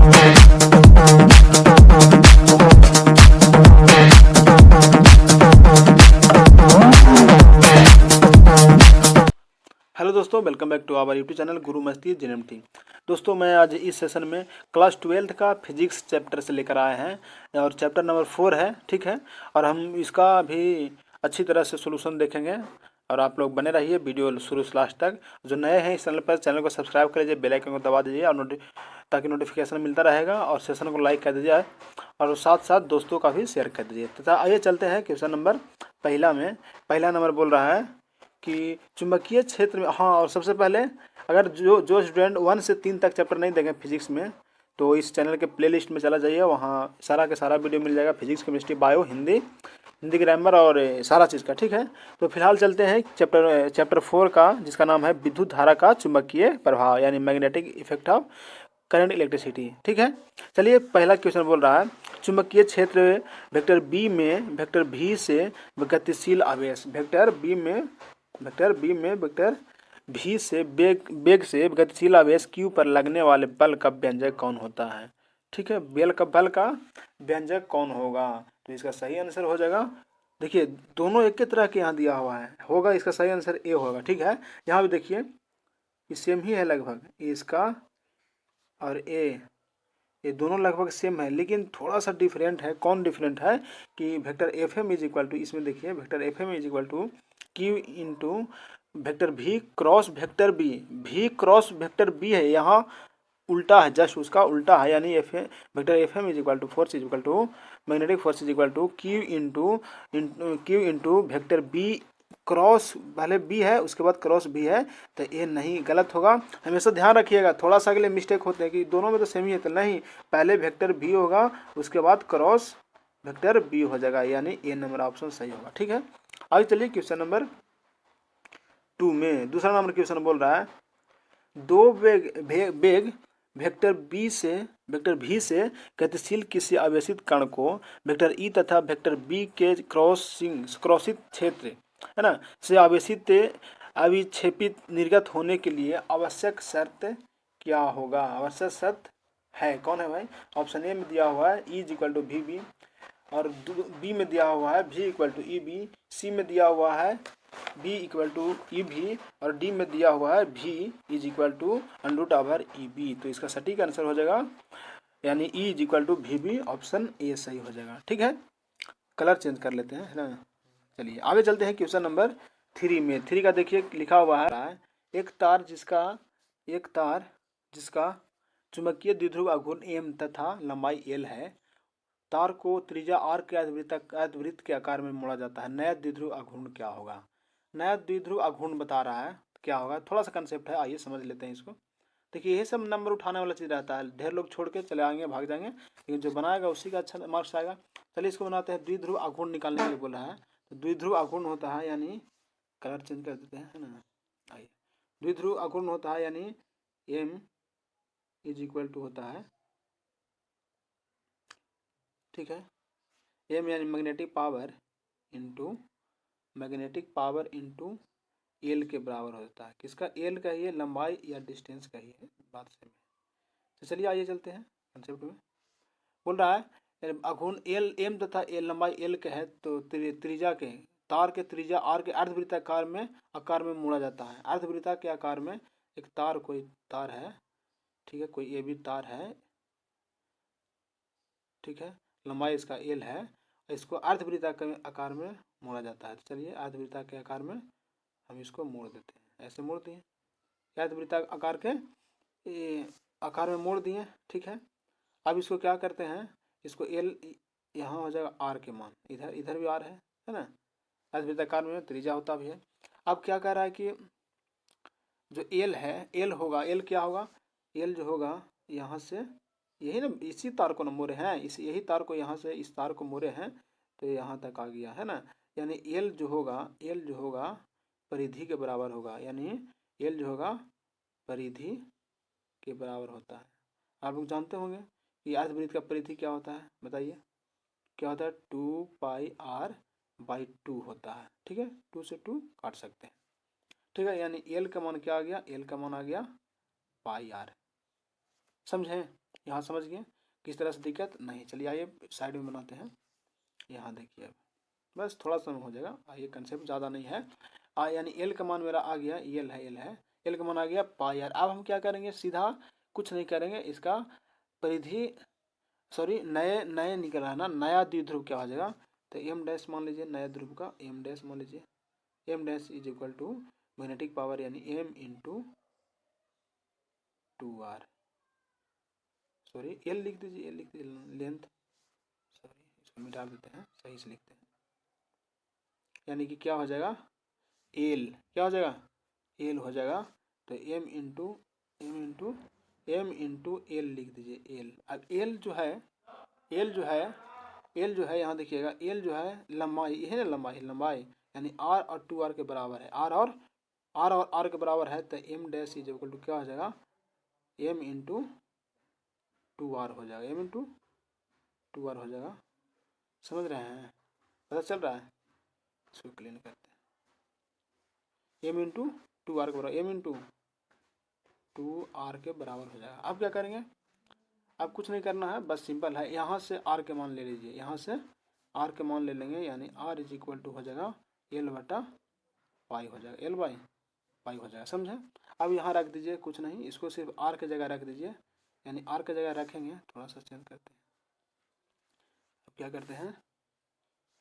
Hello दोस्तों, welcome back to our YouTube channel Guru Masti JNMT। दोस्तों, मैं आज इस सेशन में क्लास 12th का फिजिक्स चैप्टर से लेकर आए हैं और चैप्टर नंबर 4 है, ठीक है। और हम इसका भी अच्छी तरह से सोल्यूशन देखेंगे और आप लोग बने रहिए वीडियो शुरू से लास्ट तक। जो नए हैं इस चैनल पर, चैनल को सब्सक्राइब कर लीजिए, बेल आइकन को दबा दीजिए और ताकि नोटिफिकेशन मिलता रहेगा, और सेशन को लाइक कर दीजिए और साथ साथ दोस्तों का भी शेयर कर दीजिए। तथा आइए चलते हैं क्वेश्चन नंबर पहला नंबर बोल रहा है कि चुंबकीय क्षेत्र में, हाँ, और सबसे पहले अगर जो स्टूडेंट 1 से 3 तक चैप्टर नहीं देखें फिजिक्स में, तो इस चैनल के प्लेलिस्ट में चला जाइए, वहाँ सारा का सारा वीडियो मिल जाएगा, physics, chemistry, bio, Hindi grammar और सारा चीज़ का, ठीक है। तो फिलहाल चलते हैं चैप्टर 4 का, जिसका नाम है विद्युत धारा का चुंबकीय प्रभाव, यानी magnetic effect of current electricity, ठीक है। चलिए, पहला क्वेश्चन बोल रहा है चुंबकीय क्षेत्र वेक्टर बी में वेक्टर भी से गतिशील आवेश, वेक्टर भी से बेग से गतिशील आवेश क्यू पर लगने वाले बल का व्यंजक कौन होता है, ठीक है। बल का व्यंजक कौन होगा, तो इसका सही आंसर हो जाएगा, देखिए दोनों एक ही तरह के यहाँ दिया हुआ है, होगा इसका सही आंसर ए होगा, ठीक है। यहाँ भी देखिए ये सेम ही है लगभग, इसका और ये दोनों लगभग सेम है, लेकिन थोड़ा सा डिफरेंट है। कौन डिफरेंट है कि vector F M is equal to, इसमें देखिए vector F M is equal to Q into vector V cross vector B है, यहाँ उल्टा है, जस्ट उसका उल्टा है, यानी vector F M is equal to force is equal to magnetic force is equal to Q into vector B cross, पहले B है उसके बाद क्रॉस बी है, तो ये नहीं, गलत होगा। हमेशा ध्यान रखिएगा, थोड़ा सा अगले मिस्टेक होते हैं कि दोनों में तो सेम ही है, तो नहीं, पहले वेक्टर बी होगा उसके बाद क्रॉस वेक्टर बी हो जाएगा, यानी ए नंबर ऑप्शन सही होगा, ठीक है। आगे चलिए क्वेश्चन नंबर 2 में दूसरा नंबर क्वेश्चन बोल रहा है दो बेग वेक्टर भी से गतिशील किसी आवेशित कण को वेक्टर ई तथा वेक्टर बी के क्रॉसित क्षेत्र, है ना, से अविक्षेपित निर्गत होने के लिए आवश्यक शर्त क्या होगा। आवश्यक शर्त है, कौन है भाई, ऑप्शन ए में दिया हुआ है E is equal to V B, और बी में दिया हुआ है भी equal to E B, C में दिया हुआ है बी इक्वल टू ई भी, और डी में दिया हुआ है भी is equal to under over E B. तो इसका सटीक आंसर हो जाएगा, यानी ई इज इक्वल टू भी बी, ऑप्शन ए सही हो जाएगा, ठीक है। कलर चेंज कर लेते हैं, है ना। चलिए आगे चलते हैं क्वेश्चन नंबर 3 में। 3 का देखिए लिखा हुआ है एक तार जिसका चुंबकीय द्विध्रुव आघूर्ण एम तथा लंबाई एल है, तार को त्रिज्या आर के अर्धवृत्त के आकार में मोड़ा जाता है, नया द्विध्रुव आघूर्ण क्या होगा। नया द्विध्रुव आघूर्ण बता रहा है क्या होगा, थोड़ा सा कंसेप्ट है, आइए समझ लेते हैं इसको। देखिए यही सब नंबर उठाने वाला चीज़ रहता है, ढेर लोग छोड़ के चले आएंगे, भाग जाएंगे, लेकिन जो बनाएगा उसी का अच्छा मार्क्स आएगा। चलिए इसको बनाते हैं, द्विध्रुव आघूर्ण निकालने के लिए बोल रहा है, तो द्विध्रुव आघूर्ण होता है, यानी कलर चेंज कर देते हैं, है ना। आइए, द्विध्रुव आघूर्ण होता है यानी एम इज इक्वल टू होता है, ठीक है, एम यानी मैग्नेटिक पावर इंटू एल के बराबर होता है, किसका, एल का ही है, लंबाई या डिस्टेंस का ही है, बात सेम है। तो चलिए आइए चलते हैं कंसेप्ट में। बोल रहा है आघूर्ण एल एम तथा एल लंबाई एल के है, तो त्रिज्या के तार के त्रिज्या आर के अर्धवृत्ताकार में आकार में मोड़ा जाता है। अर्धवृत्ता के आकार में एक तार, कोई तार है, ठीक है, कोई ए बी तार है, ठीक है, लंबाई इसका एल है, इसको अर्धवृत्ता के आकार में मोड़ा जाता है। तो चलिए अर्धवृत्ता के आकार में हम इसको मोड़ देते हैं, ऐसे मोड़ दिए, अर्धवृत्ता आकार में मोड़ दिए, ठीक है। अब इसको क्या करते हैं, इसको एल यहाँ हो जाएगा आर के मान, इधर भी आर है ना, अर्धवृत्ताकार में त्रिज्या होता भी है। अब क्या कह रहा है कि जो एल है, एल होगा, एल क्या होगा, एल जो होगा यहाँ से, यही ना, इसी तार को ना मोड़े हैं, यही तार को यहाँ से इस तार को मोड़े हैं, तो यहाँ तक आ गया, है ना। यानी एल जो होगा परिधि के बराबर होगा, यानी एल जो होगा परिधि के बराबर होता है। आप लोग जानते होंगे कि अर्धवृत्त का परिधि क्या होता है, बताइए क्या होता है, 2 पाई आर बाई 2 होता है, ठीक है, 2 से 2 काट सकते हैं, ठीक है। यानी एल का मान क्या आ गया, एल का मान आ गया पाई आर, समझें। यहाँ समझ गए किस तरह से दिक्कत नहीं। चलिए आइए साइड में बनाते हैं। यहाँ देखिए अब बस थोड़ा सा हो जाएगा। आइए कंसेप्ट ज़्यादा नहीं है। यानी एल का मान मेरा आ गया, एल है, एल का मान आ गया पाई आर। अब हम क्या करेंगे, सीधा कुछ नहीं करेंगे, इसका परिधि सॉरी नए नए निकल रहा है ना, नया द्विध्रुव क्या हो जाएगा, तो एम डैश मान लीजिए, नया ध्रुव का एम डैश मान लीजिए, M dash is equal to magnetic power यानी M into 2r, sorry L लिख दीजिए, एल लिख दीजिए लेंथ, सॉरी इसको मिटा देते हैं, सही से लिखते हैं। यानी कि क्या हो जाएगा, एल क्या हो जाएगा, एल हो जाएगा, तो एम इंटू एल लिख दीजिए, एल। अब एल जो है, एल जो है यहाँ देखिएगा, एल जो है लंबाई, ये है ना लंबाई यानी आर और 2r के बराबर है, आर और आर के बराबर है, तो M dash is equal to क्या हो जाएगा, एम इंटू 2r हो जाएगा, एम इंटू 2r हो जाएगा। समझ रहे हैं, पता चल रहा है, इसको क्लीन करते हैं। एम इंटू 2r के बराबर, एम इंटू 2r के बराबर हो जाएगा। अब क्या करेंगे, अब कुछ नहीं करना है, बस सिंपल है, यहाँ से r के मान ले लीजिए, यहाँ से r के मान ले लेंगे, यानी r इज इक्वल टू हो जाएगा एल बटा पाई हो जाएगा, एल बाई पाई हो जाएगा, समझे। अब यहाँ रख दीजिए, कुछ नहीं, इसको सिर्फ r के जगह रख दीजिए, यानी r के जगह रखेंगे, थोड़ा सा चेंज करते हैं। अब क्या करते हैं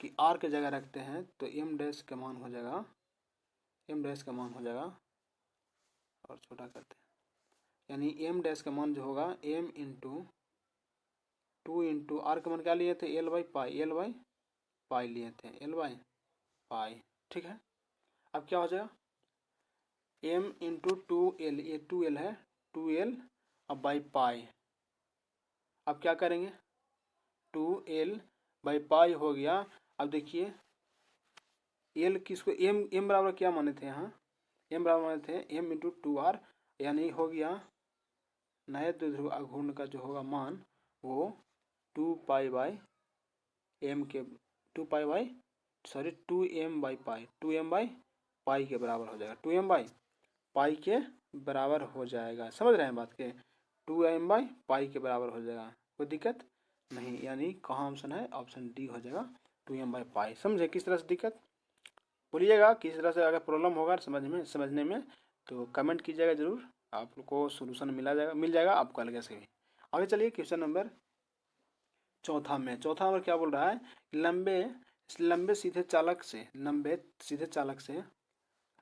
कि r के जगह रखते हैं, तो m डैश का मान हो जाएगा, m डैश का मान हो जाएगा, और छोटा करते हैं, यानी m डैश का मान जो होगा m इंटू 2 इंटू आर का मान क्या लिए थे, L by pi, L by pi लिए थे, एल बाई पाई, ठीक है। अब क्या हो जाएगा, m इंटू 2l, ये 2l है, 2l अब बाई पाई। अब क्या करेंगे, 2l बाई पाई हो गया। अब देखिए एल किसको, एम बराबर क्या माने थे, यहाँ एम बराबर माने थे m इंटू 2r, यानी हो गया नए द्विध्रुव आघूर्ण का जो होगा मान वो 2 पाई बाई एम के 2 pi by sorry 2m by pi, 2m by pi के बराबर हो जाएगा, 2m बाई पाई के बराबर हो जाएगा। समझ रहे हैं बात के, 2m बाई पाई के बराबर हो जाएगा, कोई दिक्कत नहीं। यानी कहाँ ऑप्शन है, ऑप्शन डी हो जाएगा, 2m बाई पाई। समझे किस तरह से दिक्कत, बोलिएगा किस तरह से, अगर प्रॉब्लम होगा समझने में तो कमेंट कीजिएगा जरूर, आपको सोल्यूशन मिल जाएगा आपको अलग से भी। आगे चलिए क्वेश्चन नंबर चौथा में क्या बोल रहा है, लंबे सीधे चालक से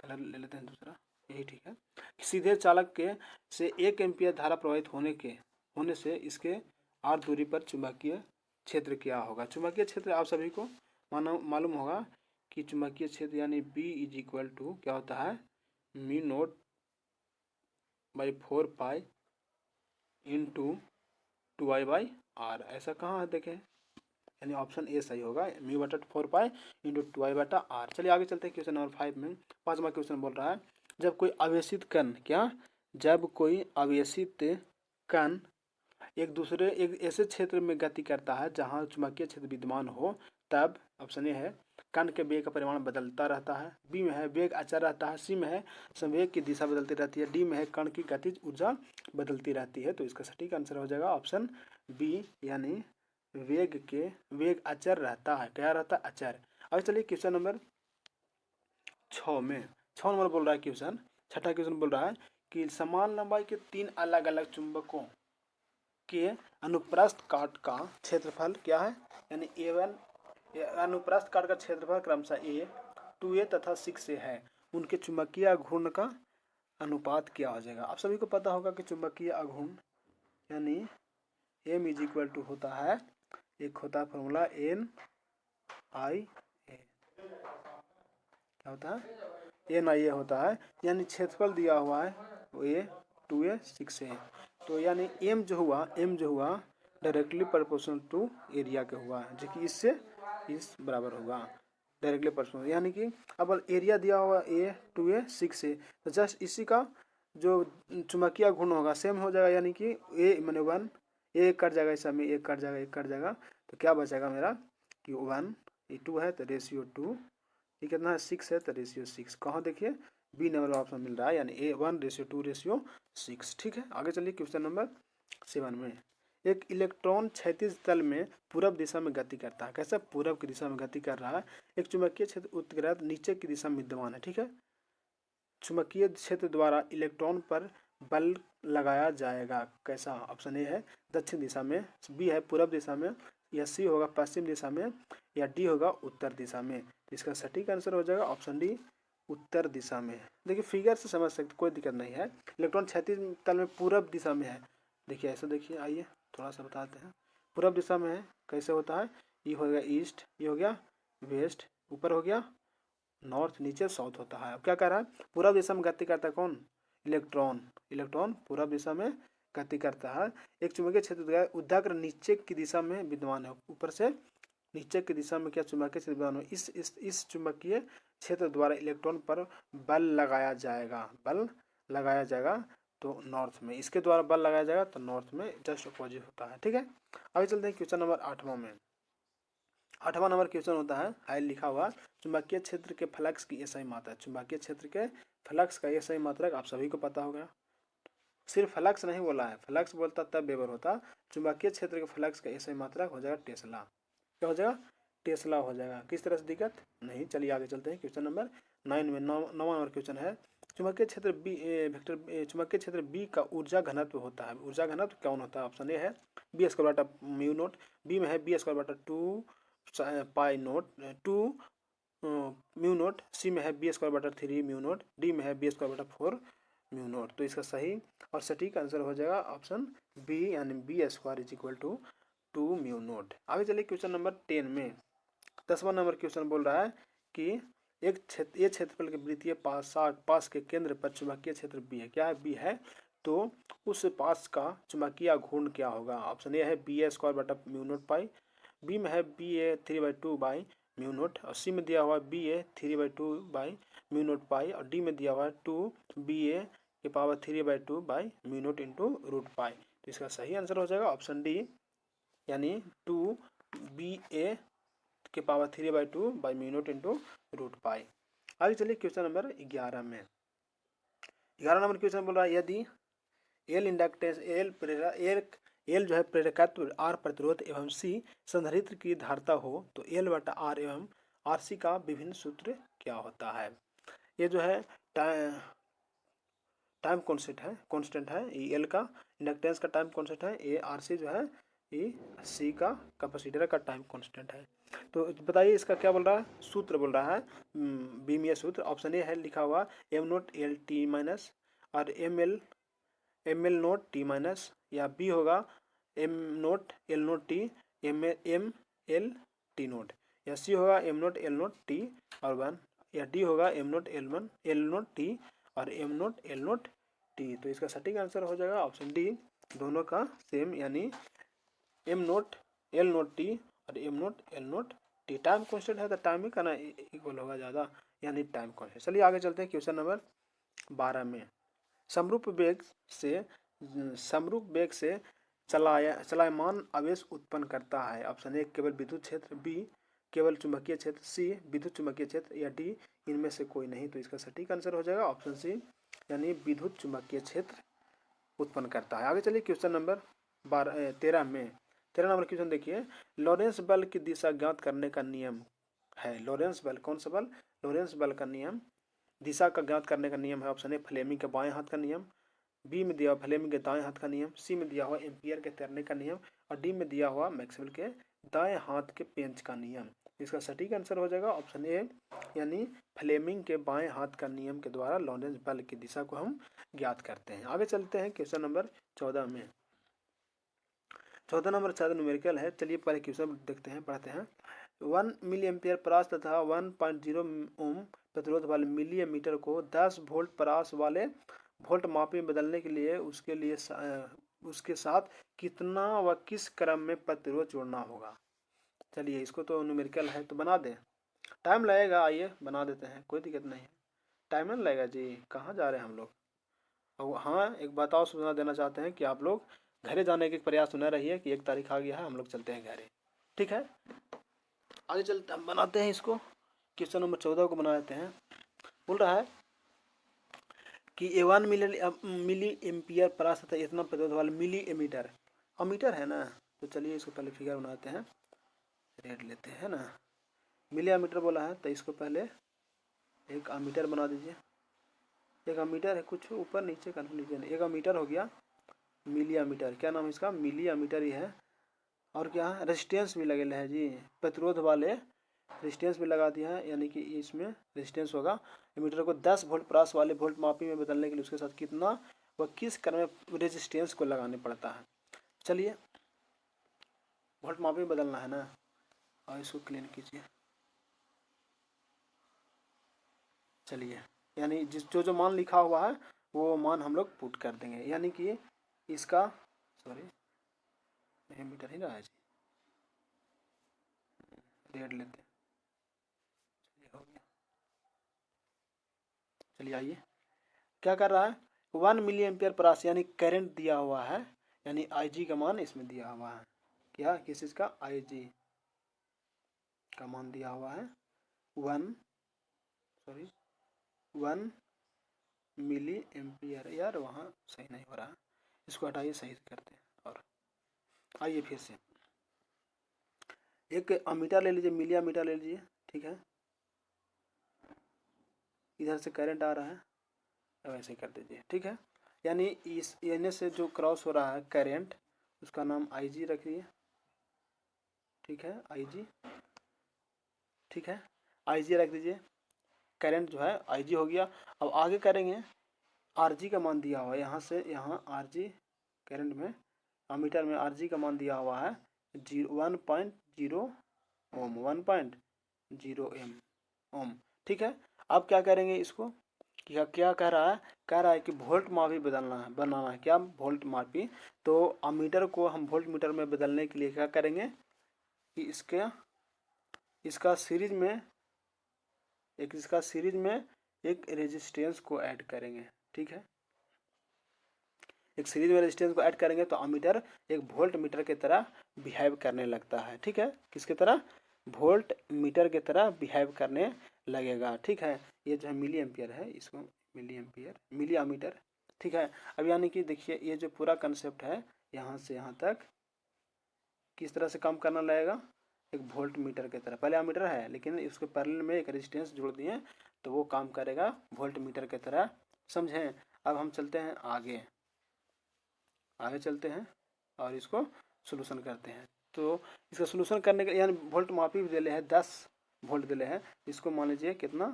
कलर ले लेते हैं दूसरा, यही ठीक है। सीधे चालक के से 1 एम्पियर धारा प्रवाहित होने से इसके r दूरी पर चुंबकीय क्षेत्र क्या होगा। चुंबकीय क्षेत्र आप सभी को मालूम होगा कि चुंबकीय क्षेत्र यानी B इज इक्वल टू क्या होता है, mu naught by 4 pi into 2i by R. ऐसा कहाँ है देखें, यानी ऑप्शन ए सही होगा, म्यू बटा 4 पाई इंटू 2i बटा आर। चलिए आगे चलते हैं क्वेश्चन नंबर 5 में। 5वां क्वेश्चन बोल रहा है, जब कोई आवेशित कण एक ऐसे क्षेत्र में गति करता है जहां चुंबकीय क्षेत्र विद्यमान हो, तब ऑप्शन ए है कण के वेग का परिमाण बदलता रहता है, बी में है वेग अचर रहता है, सी में है संवेग की दिशा बदलती रहती है, डी में है कण की गतिज ऊर्जा बदलती रहती है। तो इसका सटीक आंसर हो जाएगा ऑप्शन बी, यानी वेग अचर रहता है, क्या रहता है, अचर। अब चलिए क्वेश्चन नंबर 6 में, 6 नंबर बोल रहा है क्वेश्चन, छठा क्वेश्चन बोल रहा है कि समान लंबाई के 3 अलग अलग चुंबकों के अनुप्रस्थ काट का क्षेत्रफल क्या है, यानी A1 अनुप्रस्थ काट का क्षेत्रफल क्रमशः A 2A तथा 6A है, उनके चुंबकीय आघूर्ण का अनुपात क्या हो जाएगा। आप सभी को पता होगा कि चुंबकीय आघूर्ण यानी M इज इक्वल टू होता है, एक होता है फॉर्मूला NIA, क्या होता है, NIA होता है, यानी क्षेत्रफल दिया हुआ है वो A 2A 6A, तो यानी M जो हुआ डायरेक्टली प्रोपोर्शनल टू एरिया के हुआ है, जो कि इस बराबर होगा डायरेक्टली प्रोपोर्शनल, यानी कि अब एरिया दिया हुआ A 2A 6A, तो जस्ट इसी का जो चुंबकीय गुण होगा सेम हो जाएगा, यानी कि A मैंने 1 A कट जाएगा, इस समय एक कट जाएगा, तो क्या बचेगा मेरा कि 1 ये 2 है तो रेशियो 2, ये कितना है 6 है तो रेशियो 6। कहाँ देखिए बी नंबर ऑप्शन मिल रहा है, यानी A1 रेशियो 2 रेशियो 6। ठीक है, आगे चलिए क्वेश्चन नंबर 7 में। एक इलेक्ट्रॉन क्षैतिज तल में पूरब दिशा में गति करता है। कैसे? पूरब की दिशा में गति कर रहा है। एक चुंबकीय क्षेत्र उत्प्रेरक नीचे की दिशा में विद्यमान है। ठीक है, चुंबकीय क्षेत्र द्वारा इलेक्ट्रॉन पर बल लगाया जाएगा। कैसा? ऑप्शन ए है दक्षिण दिशा में, बी है पूरब दिशा में, या सी होगा पश्चिम दिशा में, या डी होगा उत्तर दिशा में। तो इसका सटीक आंसर हो जाएगा ऑप्शन डी, उत्तर दिशा में। देखिए फिगर से समझ सकते, कोई दिक्कत नहीं है। इलेक्ट्रॉन क्षैतिज तल में पूरब दिशा में है। देखिए ऐसा देखिए, आइए थोड़ा सा बताते हैं। पूरब दिशा में है, कैसे होता है? ये हो गया ईस्ट, ये हो गया वेस्ट, ऊपर हो गया नॉर्थ, नीचे साउथ होता है। अब क्या कर रहा है? पूरब दिशा में गति करता है कौन? इलेक्ट्रॉन। इलेक्ट्रॉन पूरब दिशा में गति करता है। एक चुंबकीय क्षेत्र ऊर्ध्वाधर नीचे की दिशा में विद्यमान है। ऊपर से नीचे की दिशा में क्या चुंबकीय क्षेत्र विद्यमान है? इस चुंबकीय क्षेत्र द्वारा इलेक्ट्रॉन पर बल लगाया जाएगा। बल लगाया जाएगा तो नॉर्थ में, इसके द्वारा बल लगाया जाएगा तो नॉर्थ में जस्ट अपोजिट होता है। ठीक है, आगे चलते हैं क्वेश्चन नंबर 8वां में। 8वां नंबर क्वेश्चन होता है, हाई लिखा हुआ चुंबकीय क्षेत्र के फ्लक्स की एसआई मात्रा। चुंबकीय क्षेत्र के फ्लक्स का एसआई मात्रक आप सभी को पता होगा। सिर्फ फ्लक्स नहीं बोला है, फ्लक्स बोलता तब वेबर होता। चुंबकीय क्षेत्र के फ्लक्स का एसआई मात्रक हो जाएगा टेस्ला। क्या हो जाएगा? टेस्ला हो जाएगा। किस तरह से दिक्कत नहीं। चलिए आगे चलते हैं क्वेश्चन नंबर 9 में। 9वां नंबर क्वेश्चन है, चुंबकीय क्षेत्र बी वेक्टर चुंबकीय क्षेत्र बी का ऊर्जा घनत्व होता है। ऊर्जा घनत्व कौन होता है? ऑप्शन ए है बी स्क्वायर बटा म्यू नोट, बी में है बी स्क्वायर बटा 2 पाई नोट 2 म्यू नोट, सी में है बी स्क्वायर बटा 3 म्यू नोट, डी में है बी स्क्वायर बटा 4 म्यू नोट। तो इसका सही और सटीक आंसर हो जाएगा ऑप्शन बी, यानी B square is equal to 2 mu naught. आगे चलिए क्वेश्चन नंबर 10 में। 10वां नंबर क्वेश्चन बोल रहा है कि एक क्षेत्रफल के वृत्तीय पास के केंद्र पर चुंबकीय क्षेत्र बी है। क्या है? बी है, तो उस पास का चुंबकीय घूर्ण क्या होगा? ऑप्शन ए है बी ए स्क्वायर बटा म्यू नोट पाई, बी में है B A 3/2 by mu naught, और सी में दिया हुआ B A 3/2 by mu naught pi, और डी में दिया हुआ है 2 बी ए के power 3/2 by mu naught into root pi. तो इसका सही आंसर हो जाएगा ऑप्शन डी, यानी 2 बी ए के power 3/2 by mu naught into root pi. आगे चलिए क्वेश्चन नंबर 11 में। 11 नंबर क्वेश्चन बोल रहा है, यदि एल इंडक्टेंस एल जो है प्रेरकत्व, आर प्रतिरोध एवं सी संधारित्र की धारता हो तो एल बटा आर एवं आर सी का विभिन्न सूत्र क्या होता है? ये जो है टाइम कांस्टेंट है, ये एल का इंडक्टेंस का टाइम कांस्टेंट है, ये आर सी जो है ये सी का कैपेसिटर का टाइम कांस्टेंट है। तो बताइए इसका क्या बोल रहा है? सूत्र बोल रहा है बीमीय सूत्र। ऑप्शन ए है लिखा हुआ M naught L T minus और M L naught T minus, या बी होगा M naught L naught T M L T naught, या सी होगा M naught L naught T और 1, या डी होगा M naught L naught T और M naught L naught T. तो इसका सटीक आंसर हो जाएगा ऑप्शन डी, दोनों का सेम, यानी M naught L naught T और M naught L naught T. Time constant है तो टाइम ही करना इक्वल होगा ज़्यादा, यानी टाइम कॉन्स्टेंट। चलिए आगे चलते हैं क्वेश्चन नंबर 12 में। समरूप वेग से चलायमान आवेश उत्पन्न करता है। ऑप्शन ए केवल विद्युत क्षेत्र, बी केवल चुंबकीय क्षेत्र, सी विद्युत चुंबकीय क्षेत्र, या डी इनमें से कोई नहीं। तो इसका सटीक आंसर हो जाएगा ऑप्शन सी, यानी विद्युत चुंबकीय क्षेत्र उत्पन्न करता है। आगे चलिए क्वेश्चन नंबर 13 में। 13 नंबर क्वेश्चन देखिए, लॉरेंस बल की दिशा ज्ञात करने का नियम है। लॉरेंस बल, कौन सा बल? लॉरेंस बल का नियम, दिशा का ज्ञात करने का नियम है। ऑप्शन ए फ्लेमिंग के बाएं हाथ का नियम, बी में दिया हुआ फ्लेमिंग के दाएं हाथ का नियम, सी में दिया हुआ एम्पियर के तैरने का नियम, और डी में दिया हुआ मैक्सवेल के दाएं हाथ के पेंच का नियम। इसका सटीक आंसर हो जाएगा ऑप्शन ए, यानी फ्लेमिंग के बाएं हाथ का नियम के द्वारा लॉरेंस बल की दिशा को हम ज्ञात करते हैं। आगे चलते हैं क्वेश्चन नंबर 14 में। 14 नंबर शायद न्यूमेरिकल है। चलिए पहले क्वेश्चन देखते हैं, पढ़ते हैं। 1 मिली एम्पियर परास तथा 1.0 ओम प्रतिरोध वाले मिलीमीटर को 10 वोल्ट परास वाले वोल्ट मापी में बदलने के लिए उसके साथ कितना व किस क्रम में प्रतिरोध जोड़ना होगा? चलिए इसको तो न्यूमेरिकल है तो बना दें, टाइम लगेगा, आइए बना देते हैं, कोई दिक्कत नहीं है। टाइम नहीं लगेगा जी, कहाँ जा रहे हैं हम लोग। और हाँ, एक बात और सुना देना चाहते हैं कि आप लोग घरे जाने के प्रयास सुना रहिए कि 1 तारीख आ गया है, हम लोग चलते हैं घरे, ठीक है। आगे चलते हम बनाते हैं इसको, क्वेश्चन नंबर 14 को बना देते हैं। बोल रहा है कि 1 मिली एम्पियर परास तथा इतना प्रतिरोध वाला मिली एमीटर, अमीटर है ना, तो चलिए इसको पहले फिगर बनाते हैं, रेड लेते हैं ना, मिली अमीटर बोला है तो इसको पहले एक अमीटर बना दीजिए। एक अमीटर है, कुछ ऊपर नीचे कंफ्यूजन, एक अमीटर हो गया, मिली अमीटर, क्या नाम है इसका, मिली अमीटर ही है। और क्या है, रेजिस्टेंस भी लगेगा है जी, प्रतिरोध वाले रेजिस्टेंस भी लगा दिया है, यानी कि इसमें रेजिस्टेंस होगा। एमीटर को 10 वोल्ट प्रास वाले वोल्ट मापी में बदलने के लिए उसके साथ कितना व किस क्रम में रेजिस्टेंस को लगाने पड़ता है। चलिए वोल्ट मापी में बदलना है ना, और इसको क्लीन कीजिए। चलिए यानी जो जो मान लिखा हुआ है वो मान हम लोग पुट कर देंगे, यानी कि इसका सॉरी एमीटर ही रहा है जी, रेड लेते हैं, हो गया। चलिए आइए क्या कर रहा है, 1 मिली एम्पियर प्रास यानी करंट दिया हुआ है, यानी IG का मान इसमें दिया हुआ है, क्या किस चीज़ का, IG का मान दिया हुआ है 1 मिली एम्पियर। यार वहाँ सही नहीं हो रहा, इसको हटाइए, सही से करते हैं। और आइए फिर से एक अमीटर ले लीजिए, मिली अमीटर ले लीजिए, ठीक है, इधर से करंट आ रहा है, अब ऐसे कर दीजिए, ठीक है। यानी इस एन से जो क्रॉस हो रहा है करंट, उसका नाम IG रखिए, ठीक है, IG, ठीक है, IG रख दीजिए। करंट जो है IG हो गया। अब आगे करेंगे, RG का मान दिया हुआ है, यहाँ से यहाँ RG करंट में अमीटर में RG का मान दिया हुआ है 1.0 ओम, 1.0 ओम, ठीक है। अब क्या करेंगे इसको, क्या क्या कह रहा है, कह रहा है कि वोल्ट मापी बनाना है, क्या वोल्ट मापी। तो अमीटर को हम वोल्ट मीटर में बदलने के लिए क्या करेंगे कि इसका सीरीज में एक रेजिस्टेंस को ऐड करेंगे, ठीक है। एक सीरीज में रेजिस्टेंस को ऐड करेंगे तो अमीटर एक वोल्ट मीटर की तरह बिहेव करने लगता है, ठीक है, किसके तरह, वोल्ट मीटर की तरह बिहेव करने लगेगा, ठीक है। ये जो है मिली एम्पियर है, इसको मिली एम्पियर, मिली अमीटर, ठीक है। अब यानी कि देखिए ये जो पूरा कंसेप्ट है यहाँ से यहाँ तक किस तरह से काम करना लगेगा, एक वोल्ट मीटर की तरह। पहले अमीटर है लेकिन उसके पैरेलल में एक रेजिस्टेंस जोड़ दिए तो वो काम करेगा वोल्ट मीटर की तरह, समझें। अब हम चलते हैं आगे चलते हैं और इसको सोल्यूशन करते हैं। तो इसका सोल्यूशन करने के यानी वोल्ट मापी भी दिले है 10 वोल्ट दिले हैं, इसको मान लीजिए कितना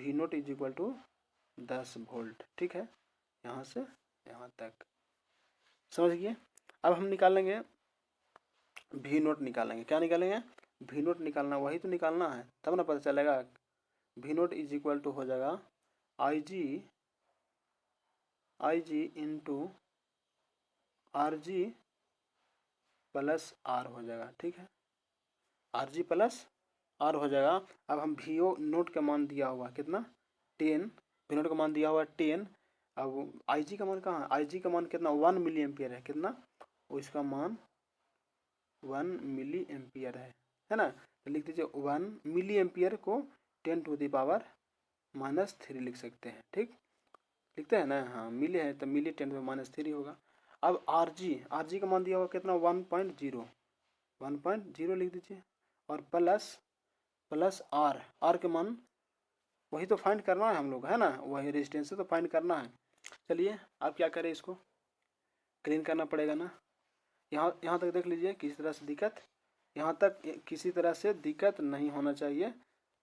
V0 is equal to 10 volt, ठीक है, यहाँ से यहाँ तक, समझ गए। अब हम निकालेंगे V0 निकालेंगे, क्या निकालेंगे, V0 निकालना, वही तो निकालना है तब ना पता चलेगा। V0 इज इक्वल टू हो जाएगा IG into RG plus R हो जाएगा, ठीक है, RG प्लस R हो जाएगा। अब हम V0 का मान दिया हुआ कितना 10, V0 का मान दिया हुआ 10। अब IG का मान कहाँ है, IG का मान कितना 1 मिली एम्पियर है, कितना, इसका मान 1 मिली एम्पियर है ना। तो लिख दीजिए 1 मिली एम्पियर को 10⁻³ लिख सकते हैं, ठीक, लिखते हैं ना, हाँ मिली है तो मिली 10⁻³ होगा। अब RG का मान दिया हुआ कितना 1.0 लिख दीजिए, और प्लस R के मान वही तो फाइंड करना है हम लोग, है ना, वही रेजिस्टेंस से तो फाइंड करना है। चलिए अब क्या करें, इसको क्लीन करना पड़ेगा ना। यहाँ तक देख लीजिए किसी तरह से दिक्कत, यहाँ तक किसी तरह से दिक्कत नहीं होना चाहिए।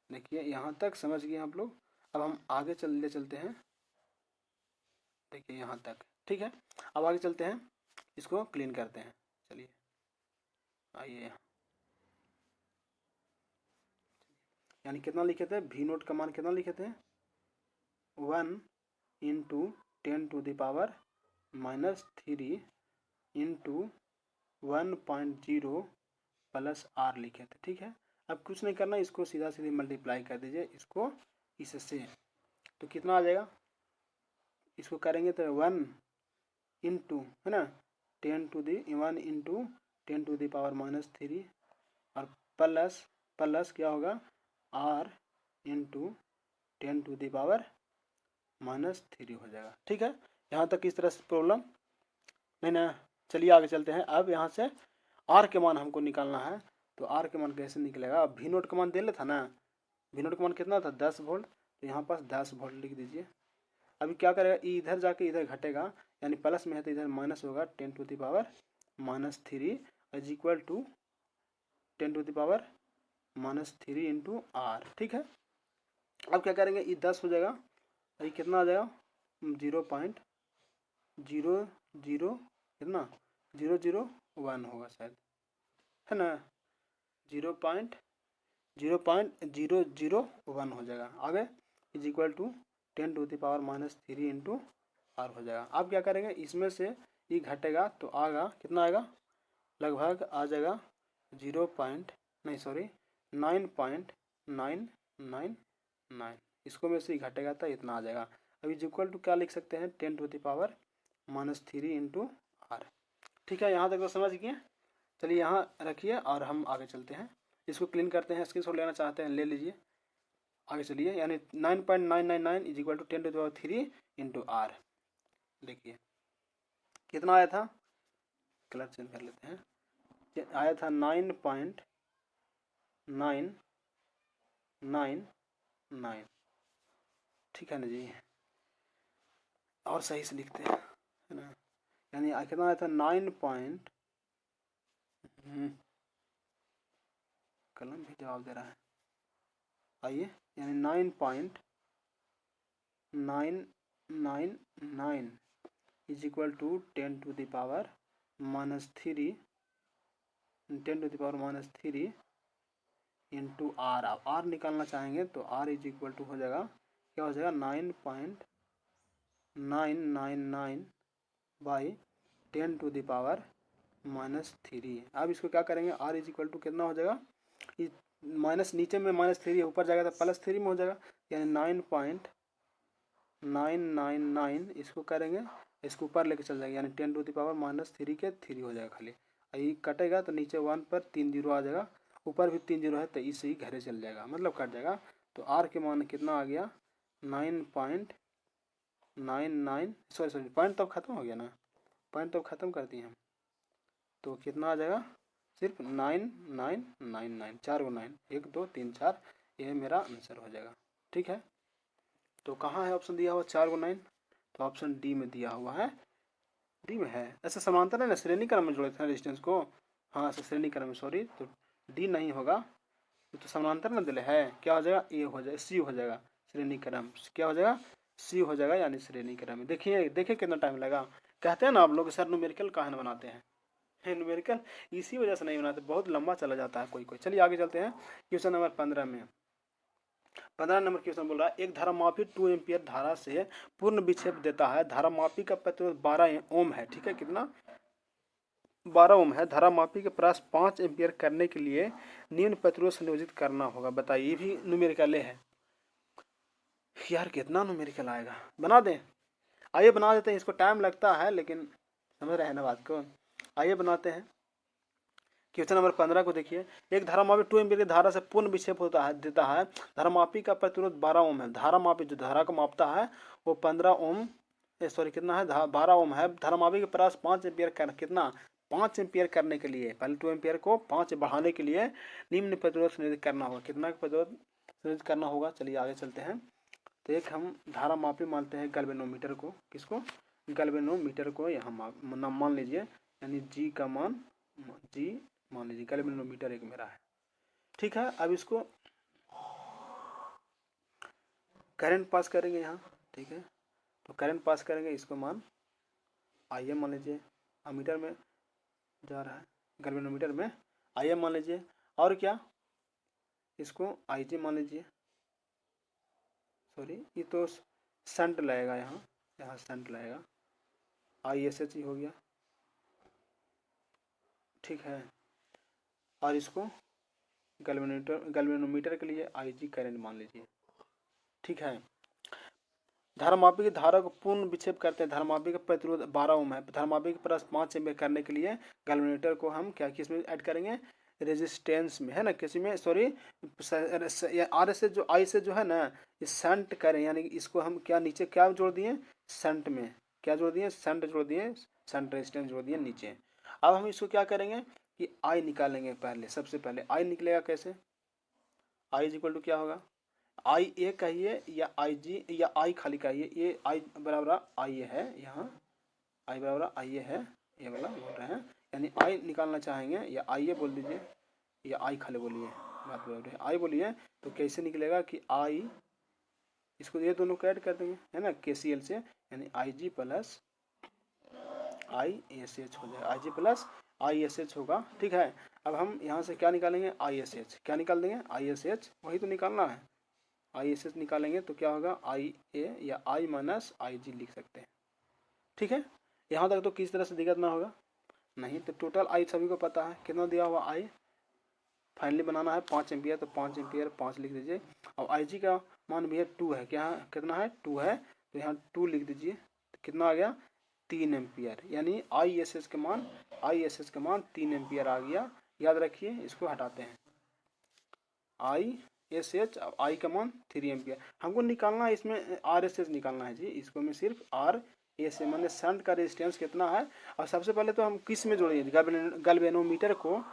देखिए यहाँ तक समझ गए आप लोग। अब हम आगे चलते हैं, देखिए यहाँ तक, ठीक है। अब आगे चलते हैं, इसको क्लीन करते हैं। चलिए आइए, यानी कितना लिखे थे, V0 का मान कितना लिखे थे 1 इंटू 10⁻³ इंटू 1.0 प्लस R लिखे थे, ठीक है। अब कुछ नहीं करना, इसको सीधा मल्टीप्लाई कर दीजिए इसको इससे, तो कितना आ जाएगा, इसको करेंगे तो 1 इंटू है ना 1 इंटू 10⁻³ और प्लस क्या होगा R इंटू 10⁻³ हो जाएगा, ठीक है। यहाँ तक इस तरह से प्रॉब्लम नहीं ना, चलिए आगे चलते हैं। अब यहाँ से आर के मान हमको निकालना है, तो आर के मान कैसे निकलेगा? अब वी नोट का मान दे लेता था ना, वी नोट का मान कितना था 10 वोल्ट, तो यहाँ पास 10 वोल्ट लिख दीजिए। अभी क्या करेगा, इधर जाके इधर घटेगा, यानी प्लस में है तो इधर माइनस होगा, 10⁻³ is equal to 10⁻³ into R. ठीक है, अब क्या करेंगे, ये 10 हो जाएगा, ये कितना आ जाएगा 0.00 कितना 001 होगा शायद, है ना, 0.0001 हो जाएगा। आगे is equal to 10⁻³ into R हो जाएगा। अब क्या करेंगे, इसमें से ये घटेगा तो आएगा कितना आएगा, लगभग आ जाएगा 9.999, इसको में से घटेगा तो इतना आ जाएगा। अब इज इक्वल टू क्या लिख सकते हैं, 10⁻³ इंटू आर। ठीक है, यहाँ तक तो समझ गए। चलिए यहाँ रखिए और हम आगे चलते हैं, इसको क्लीन करते हैं। स्क्रीनशॉट लेना चाहते हैं ले लीजिए, आगे चलिए। यानी 9.999 is equal to 10⁻³ into R. देखिए कितना आया था, कलर चेंज कर लेते हैं, आया था 9.999। ठीक है ना जी, और सही से लिखते हैं, है ना, यानी कितना आया था 9 पॉइंट, कलम भी जवाब दे रहा है, आइए, यानी 9.999 is equal to 10⁻³ into R. आप आर निकालना चाहेंगे तो आर इज इक्वल टू हो जाएगा, क्या हो जाएगा 9.999 बाई 10⁻³ अब इसको क्या करेंगे, आर इज इक्वल टू कितना हो जाएगा, माइनस नीचे में -3 है, ऊपर जाएगा तो +3 में हो जाएगा, यानी 9.999 इसको करेंगे, इसको ऊपर लेके चल जाएगा, यानी 10⁻³ के 3 हो जाएगा खाली। ये कटेगा तो नीचे 1 पर 3 जीरो आ जाएगा, ऊपर भी 3 जीरो है तो इससे ही घरे चल जाएगा, मतलब कट जाएगा। तो आर के मान कितना आ गया 9.99, सॉरी पॉइंट तो खत्म हो गया ना, पॉइंट तो खत्म कर दिए हम, तो कितना आ जाएगा सिर्फ 9999, 4 9, 1 2 3 4, ये मेरा आंसर हो जाएगा। ठीक है, तो कहाँ है ऑप्शन दिया हुआ 4 9, तो ऑप्शन डी में दिया हुआ है, डी में है। ऐसे समांतर है ना, श्रेणी क्रम में जोड़े थे रेजिस्टेंस को, हाँ ऐसे श्रेणी क्रम में, सॉरी, तो डी नहीं होगा, तो समांतर ना दिले है, क्या हो जाएगा, ए हो जाएगा, सी हो जाएगा, श्रेणी क्रम क्या हो जाएगा, सी हो जाएगा, यानी श्रेणी क्रम में। देखिए कितना टाइम लगा, कहते हैं ना आप लोग सर न्यूमेरिकल कहाँ बनाते हैं, न्यूमेरिकल इसी वजह से नहीं बनाते, बहुत लंबा चला जाता है कोई। चलिए आगे चलते हैं, क्वेश्चन नंबर 15 में। 15 नंबर क्वेश्चन बोल रहा है, एक धारामापी 2 एम्पियर धारा से पूर्ण विक्षेप देता है, धारामापी का प्रतिरोध 12 ओम है। ठीक है, कितना 12 ओम है, धारामापी के पास 5 एम्पियर करने के लिए निम्न प्रतिरोध संयोजित करना होगा। बताइए, ये भी न्यूमेरिकल है यार, कितना न्यूमेरिकल आएगा, बना दें, आइए बना देते हैं, इसको टाइम लगता है लेकिन समझ रहे हैं ना बात को। आइए बनाते हैं, क्वेश्चन नंबर 15 को देखिए, एक धारामापी 2 एम्पियर की धारा से पूर्ण विक्षेप होता है देता है, धारामापी का प्रतिरोध 12 ओम है। धारामापी जो धारा को मापता है वो 15 ओम, सॉरी कितना है 12 ओम है, धारामापी के पास 5 एम्पियर कितना 5 एम्पियर करने के लिए, पहले 2 एम्पियर को 5 बढ़ाने के लिए निम्न प्रतिरोध संयोजित करना होगा। कितना प्रतिरोध संयोजित करना होगा, चलिए आगे चलते हैं। तो एक हम धारामापी मानते हैं गैल्वेनोमीटर को, किसको, गैल्वेनोमीटर को यहाँ मान लीजिए, यानी जी का मान, जी मान लीजिए, गैल्वेनोमीटर एक मेरा है। ठीक है, अब इसको करंट पास करेंगे यहाँ, ठीक है, तो करंट पास करेंगे, इसको मान आई एम मान लीजिए, अमीटर में जा रहा है, गैल्वेनोमीटर में आई एम मान लीजिए, और क्या इसको आई जी मान लीजिए, सॉरी ये तो शंट लगेगा, यहाँ शंट लगेगा, आई एस एच हो गया। ठीक है, और इसको गैल्वेनोमीटर के लिए आई जी करंट मान लीजिए। ठीक है, धारामापी की धारा को पूर्ण विक्षेप करते हैं, धारामापी का प्रतिरोध 12 ओम है, धारामापी के पास 5 एम्पियर करने के लिए गैल्वेनोमीटर को हम क्या किस में ऐड करेंगे, रेजिस्टेंस में, है ना, किसी में, सॉरी आर से जो आई से जो है ना, इस शंट करें, यानी इसको हम क्या नीचे क्या जोड़ दिए, शंट में क्या जोड़ दिए, शंट जोड़ दिए, शंट रेजिस्टेंस जोड़ दिए नीचे। अब हम इसको क्या करेंगे कि आई निकालेंगे। पहले सबसे पहले आई निकलेगा कैसे, आई इज इक्वल टू क्या होगा, आई ए कहिए या आई जी या आई खाली कहिए, ये आई बराबर आई ए है, यहाँ आई बराबर आई ए है, ये वाला बोल रहे हैं, यानी आई निकालना चाहेंगे या आई ए बोल दीजिए या आई खाली बोलिए, बात बराबर है, आई बोलिए। तो कैसे निकलेगा कि आई, इसको ये दोनों को ऐड कर देंगे है ना KCL से, यानी आई जी प्लस आई एस एच हो जाएगा, आई जी प्लस आई एस एच होगा। ठीक है, अब हम यहाँ से क्या निकालेंगे, आई एस एच, क्या निकाल देंगे, आई एस एच, वही तो निकालना है। आई एस एच निकालेंगे तो क्या होगा, आई ए या आई माइनस आई जी लिख सकते हैं। ठीक है, यहाँ तक तो किस तरह से दिक्कत ना होगा नहीं। तो टोटल आई सभी को पता है कितना दिया हुआ आई, फाइनली बनाना है 5 एम्पियर, तो 5 एम्पियर 5 लिख दीजिए। और आई जी का मान भी है 2 है, क्या कितना है 2 है, तो यहाँ 2 लिख दीजिए, तो कितना आ गया 3 एम्पियर, यानी आई एस एच का मान 3 एम्पियर आ गया। याद रखिए, इसको हटाते हैं, आई एस एच, आई का मान 3 एम्पियर। हमको निकालना है इसमें आर एस एच निकालना है जी, इसको में सिर्फ आर एस ए मैंने शंट का रेजिस्टेंस कितना है। और सबसे पहले तो हम किस में जोड़ेंगे, गैल्वेनोमीटर को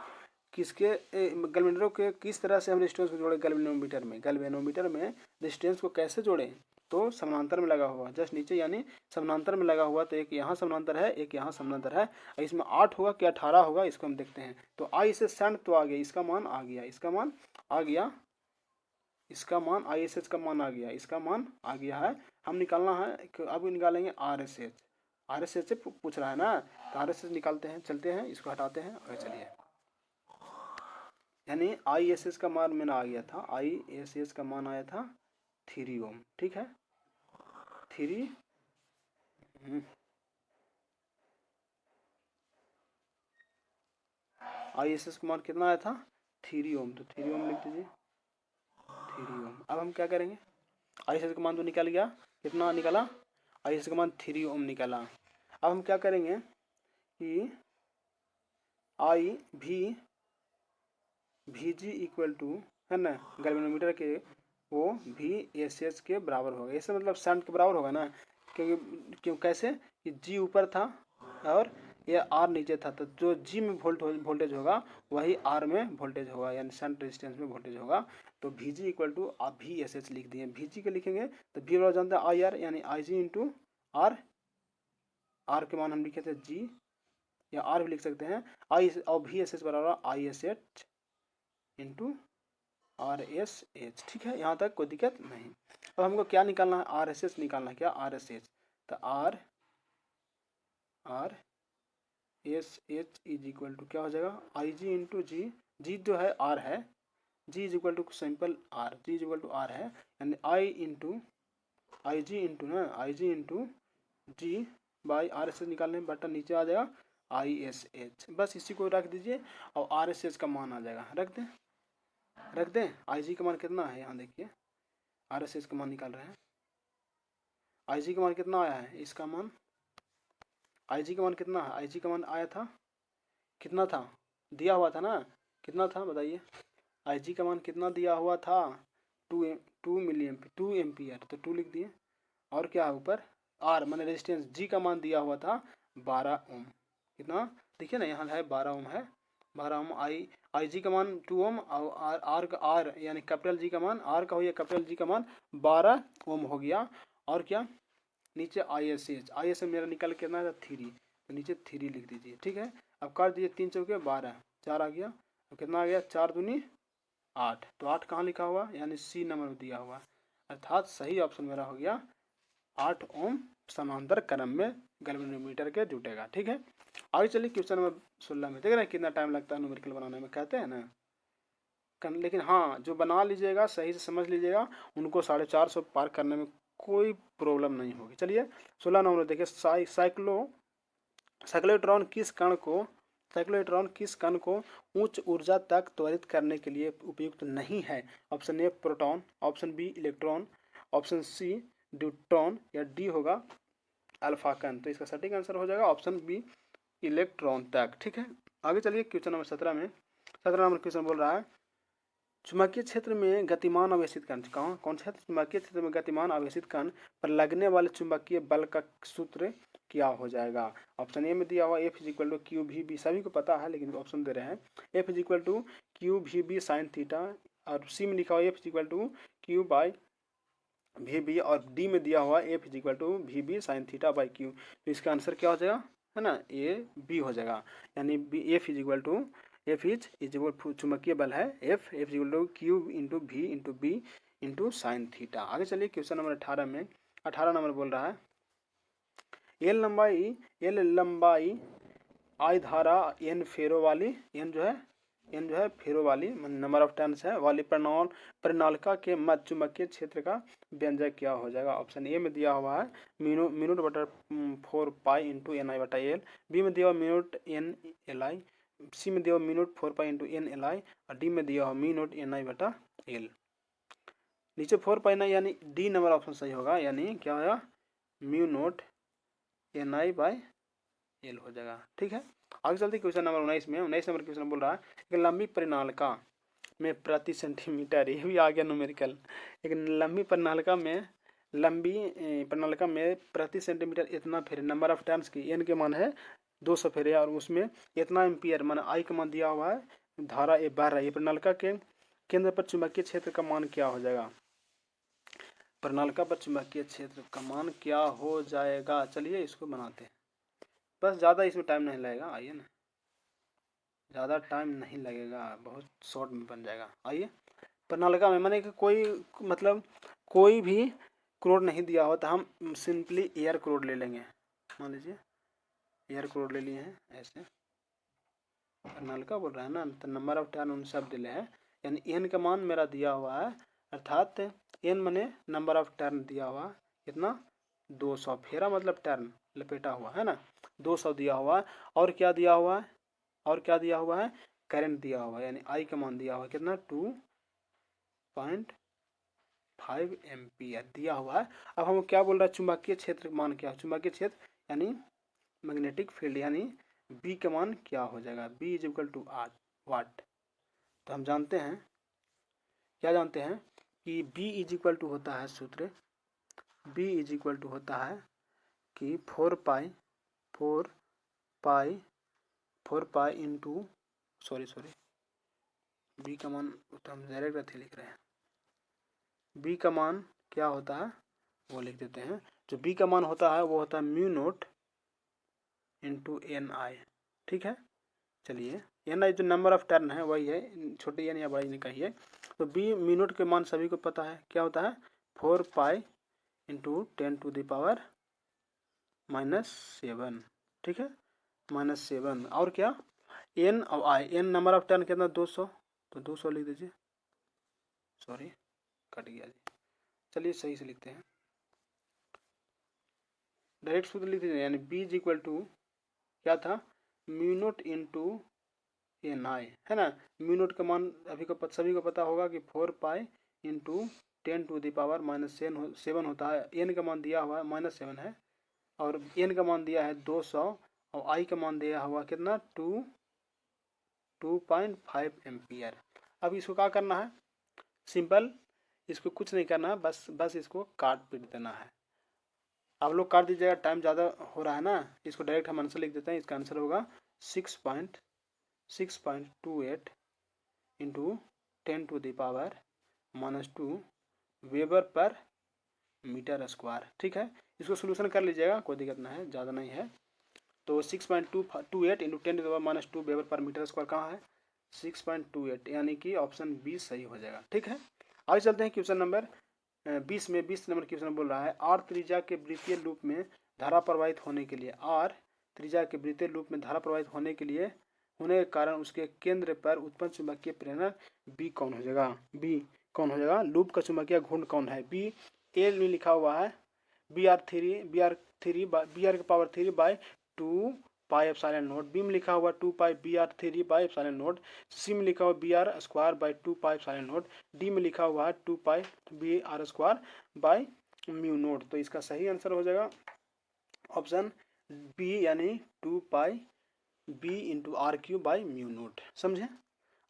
किसके गैल्वेनोमीटर के किस तरह से हम रेजिस्टेंस को जोड़े, गैल्वेनोमीटर में रेजिस्टेंस को कैसे जोड़ें, तो समानांतर में लगा हुआ जस्ट नीचे, यानी समानांतर में लगा हुआ, तो एक यहाँ समानांतर है एक यहाँ समानांतर है, इसमें 8 होगा कि 18 होगा, इसको हम देखते हैं। तो आई से शंट तो आ गया, इसका मान आ गया, इसका मान आ गया, इसका मान आई एस एच का मान आ गया, इसका मान आ गया है। हम निकालना है, अब निकालेंगे are S H, are S H से पूछ रहा है ना, तो आर एस एच निकालते हैं, चलते हैं इसको हटाते हैं और चलिए, यानी आई एस एच का मान मैंने आ गया था, आई एस एच का मान आया था 3 ओम। ठीक है, 3 आई एस एच का मान कितना आया था 3 ओम, तो 3 ओम लिख दीजिए, 3 ओम। अब हम क्या करेंगे, आई एस एच का मान तो निकल गया, कितना निकला, आई एस एच का मान 3 ओम निकला। अब हम क्या करेंगे कि आई वी जी इक्वल टू है ना, गैल्वेनोमीटर के वो वी एस एच के बराबर होगा, ऐसे मतलब शंट के बराबर होगा ना, क्यों कैसे कि जी ऊपर था और ये आर नीचे था, तो जो जी में वोल्टेज होगा वही आर में वोल्टेज होगा, यानी शंट रेजिस्टेंस में वोल्टेज होगा। तो वी जी इक्वल टू आप वी एस एच लिख दिए, वी जी के लिखेंगे तो वी बराबर जानते हैं आई आर, यानी आई जी इंटू आर, आर के मान हम लिखे थे जी या आर भी लिख सकते हैं, आई और वी एस एच बराबर I S H into are S H. ठीक है, यहाँ तक कोई दिक्कत नहीं। अब हमको क्या निकालना है, आर एस एच निकालना है, क्या आर एस एच, तो R S H is equal to क्या हो जाएगा, आई जी इंटू जी, जी जो है आर है, G is equal to simple R, G is equal to R है, यानी I into I G into ना I G into G by R S H निकालने में बटन नीचे आ जाएगा आई एस एच, बस इसी को रख दीजिए और आर एस एच का मान आ जाएगा, रख दें। आई जी का मान कितना है, यहाँ देखिए आर एस एच का मान निकाल रहे हैं, आई जी का मान कितना आया है, इसका मान आई जी का मान कितना है, आई जी का मान आया था कितना था, दिया हुआ था ना, कितना था बताइए, आई जी का मान कितना दिया हुआ था 2 एम्पियर, तो 2 लिख दिए। और क्या है ऊपर आर मैंने रेजिस्टेंस जी का मान दिया हुआ था 12 ओम, कितना देखिए ना यहाँ है 12 ओम है, 12 ओम। आई जी का मान 2 ओम और आर का आर यानी कैपिटल जी का मान, आर का हो या कैपिटल जी का मान 12 ओम हो गया। और क्या नीचे आई एस एच मेरा निकल के कितना था 3, तो नीचे 3 लिख दीजिए। ठीक है, अब काट दीजिए 3 चौके 12, 4 आ गया, तो कितना आ गया 4 दूनी 8, तो 8 कहाँ लिखा हुआ, यानी सी नंबर दिया हुआ, अर्थात सही ऑप्शन मेरा हो गया 8 ओम समांतर क्रम में गैल्वेनोमीटर के जुटेगा। ठीक है, आगे चलिए क्वेश्चन नंबर 16 में, देख रहे हैं कितना टाइम लगता है न्यूमेरिकल बनाने में, कहते हैं ना, लेकिन हाँ जो बना लीजिएगा सही से समझ लीजिएगा उनको 450 पार करने में कोई प्रॉब्लम नहीं होगी। चलिए 16 नंबर देखिए, साइक्लोट्रॉन किस कण को उच्च ऊर्जा तक त्वरित करने के लिए उपयुक्त नहीं है। Option A proton, option B electron, option C deuteron या डी होगा अल्फा कण। तो इसका सटीक आंसर हो जाएगा ऑप्शन बी इलेक्ट्रॉन तक। ठीक है, आगे चलिए क्वेश्चन नंबर 17 में, 17 नंबर क्वेश्चन बोल रहा है चुंबकीय क्षेत्र में गतिमान आवेशित कण, कौन सा चुंबकीय क्षेत्र में गतिमान आवेशित कण पर लगने वाले चुंबकीय बल का सूत्र क्या हो जाएगा। ऑप्शन ए में दिया हुआ F is equal to Q V B, सभी को पता है लेकिन ऑप्शन दे रहे हैं। F is equal to Q V B sine theta, और सी में लिखा हुआ F is equal to Q by V B, और डी में दिया हुआ F is equal to V B sine theta by Q. तो इसका आंसर क्या हो जाएगा, है ना, ए बी हो जाएगा। यानी F is equal to F is equal चुंबकीय बल है F is equal to Q into V into B into sine theta. आगे चलिए क्वेश्चन नंबर 18 में 18 नंबर बोल रहा है एल लंबाई आई धारा एन फेरो वाली, एन जो है फेरो वाली नंबर ऑफ टर्न्स है वाली प्रणालिका के मध्य चुंबकीय क्षेत्र का व्यंजक क्या हो जाएगा। ऑप्शन ए में दिया हुआ है मिनट बटा 4 पाई इंटू एन आई बटा एल, बी में दिया हुआ मिनट एन एल आई, सी में दिया हुआ मिनट 4 पाई इंटू एन एल आई, और डी में दिया हुआ मिनट एन आई बटा एल। नीचे 4 पाई ना, यानी डी नंबर ऑप्शन सही होगा, यानी क्या होगा mu naught N I by L हो जाएगा। ठीक है, आगे चलते क्वेश्चन नंबर 19 में। 19 नंबर क्वेश्चन बोल रहा है एक लंबी प्रणालिका में प्रति सेंटीमीटर, ये भी आ गया न्यूमेरिकल, एक लंबी प्रणालिका में प्रति सेंटीमीटर इतना फेरे, नंबर ऑफ टर्न्स की एन के मान है 200 फेरे, और उसमें इतना एम्पियर मान आई का मान दिया हुआ है, धारा ए बह रही है। प्रणालिका के केंद्र पर चुंबकीय क्षेत्र का मान क्या हो जाएगा। प्रणालिका पर चुंबकीय क्षेत्र का मान क्या हो जाएगा, चलिए इसको बनाते हैं, बस ज़्यादा इसमें टाइम नहीं लगेगा, आइए ना, ज़्यादा टाइम नहीं लगेगा, बहुत शॉर्ट में बन जाएगा। आइए प्रणालिका में माने कि कोई भी करोड़ नहीं दिया हो तो हम सिंपली एयर करोड़ ले लेंगे। मान लीजिए एयर करोड़ ले लिए हैं, ऐसे प्रणालिका बोल रहा है ना, तो नंबर ऑफ टर्न उन सब दिले हैं, यानी एन का मान मेरा दिया हुआ है, अर्थात एन मने नंबर ऑफ टर्न दिया हुआ कितना 200, फेरा मतलब टर्न लपेटा हुआ है ना, 200 दिया हुआ है, और क्या दिया हुआ है, करंट दिया हुआ है, यानी आई का मान दिया हुआ है कितना 2.5 एम्पियर दिया हुआ है। अब हम क्या बोल रहा है, चुंबकीय क्षेत्र का मान क्या, चुंबकीय क्षेत्र यानी मैग्नेटिक फील्ड, यानी बी का मान क्या हो जाएगा, B is equal to R वाट। तो हम जानते हैं, क्या जानते हैं कि बी इज इक्वल टू होता है सूत्र, बी इज इक्वल टू होता है कि 4 पाई इंटू सॉरी बी का मान तो हम डायरेक्ट लिख रहे हैं, बी का मान क्या होता है वो लिख देते हैं। जो बी का मान होता है वो होता है म्यू नोट इंटू एन आई। ठीक है, चलिए एन आई जो नंबर ऑफ टर्न है वही है, छोटी एन या बड़ी नहीं कही है। तो बी म्यू नोट के मान सभी को पता है, क्या होता है 4 पाई इंटू 10 टू द पावर -7। ठीक है, -7, और क्या एन और I, N number of turn कितना 200, तो 200 लिख दीजिए, सॉरी कट गया जी, चलिए सही से लिखते हैं, डायरेक्ट सूत्र लिख दीजिए, यानी बी इज इक्वल टू क्या था म्यू नोट इंटू एन आई, है ना। म्यू नोट का मान सभी को पता होगा कि 4 पाई इंटू 10 टू द पावर -7 होता है, एन का मान दिया हुआ है -7 है, और एन का मान दिया है 200, और आई का मान दिया हुआ कितना 2.5 एम्पियर। अब इसको क्या करना है, सिंपल, इसको कुछ नहीं करना है, बस इसको काट पीट देना है। आप लोग काट दीजिएगा, टाइम ज़्यादा हो रहा है ना, इसको डायरेक्ट हम आंसर लिख देते हैं। इसका आंसर होगा 6.28 into 10 to the power -2 weber per metre square. ठीक है, इसको सोल्यूशन कर लीजिएगा, कोई दिक्कत नहीं है, ज़्यादा नहीं है। तो 6.28 into 10 to the power -2 weber per metre square कहाँ है 6.28, यानी कि ऑप्शन बी सही हो जाएगा। ठीक है, आगे चलते हैं क्वेश्चन नंबर 20 में। 20 नंबर क्वेश्चन बोल रहा है आर त्रिज्या के वृत्तीय लूप में धारा प्रवाहित होने के लिए, आर त्रिज्या के वृत्तीय लूप में धारा प्रवाहित होने के कारण उसके केंद्र पर उत्पन्न चुंबकीय प्रेरणा बी कौन हो जाएगा, लूप का चुंबकीय घूर्ण कौन है। बी ए में लिखा हुआ है बी आर की power 3 by 2 pi epsilon naught, B में लिखा हुआ 2 pi B R 3 by epsilon naught, C में लिखा हुआ B R square by 2 pi epsilon naught, D में लिखा हुआ है 2 pi B R square by mu naught. तो इसका सही आंसर हो जाएगा ऑप्शन बी, यानी 2 pi B into R Q by mu naught. समझे,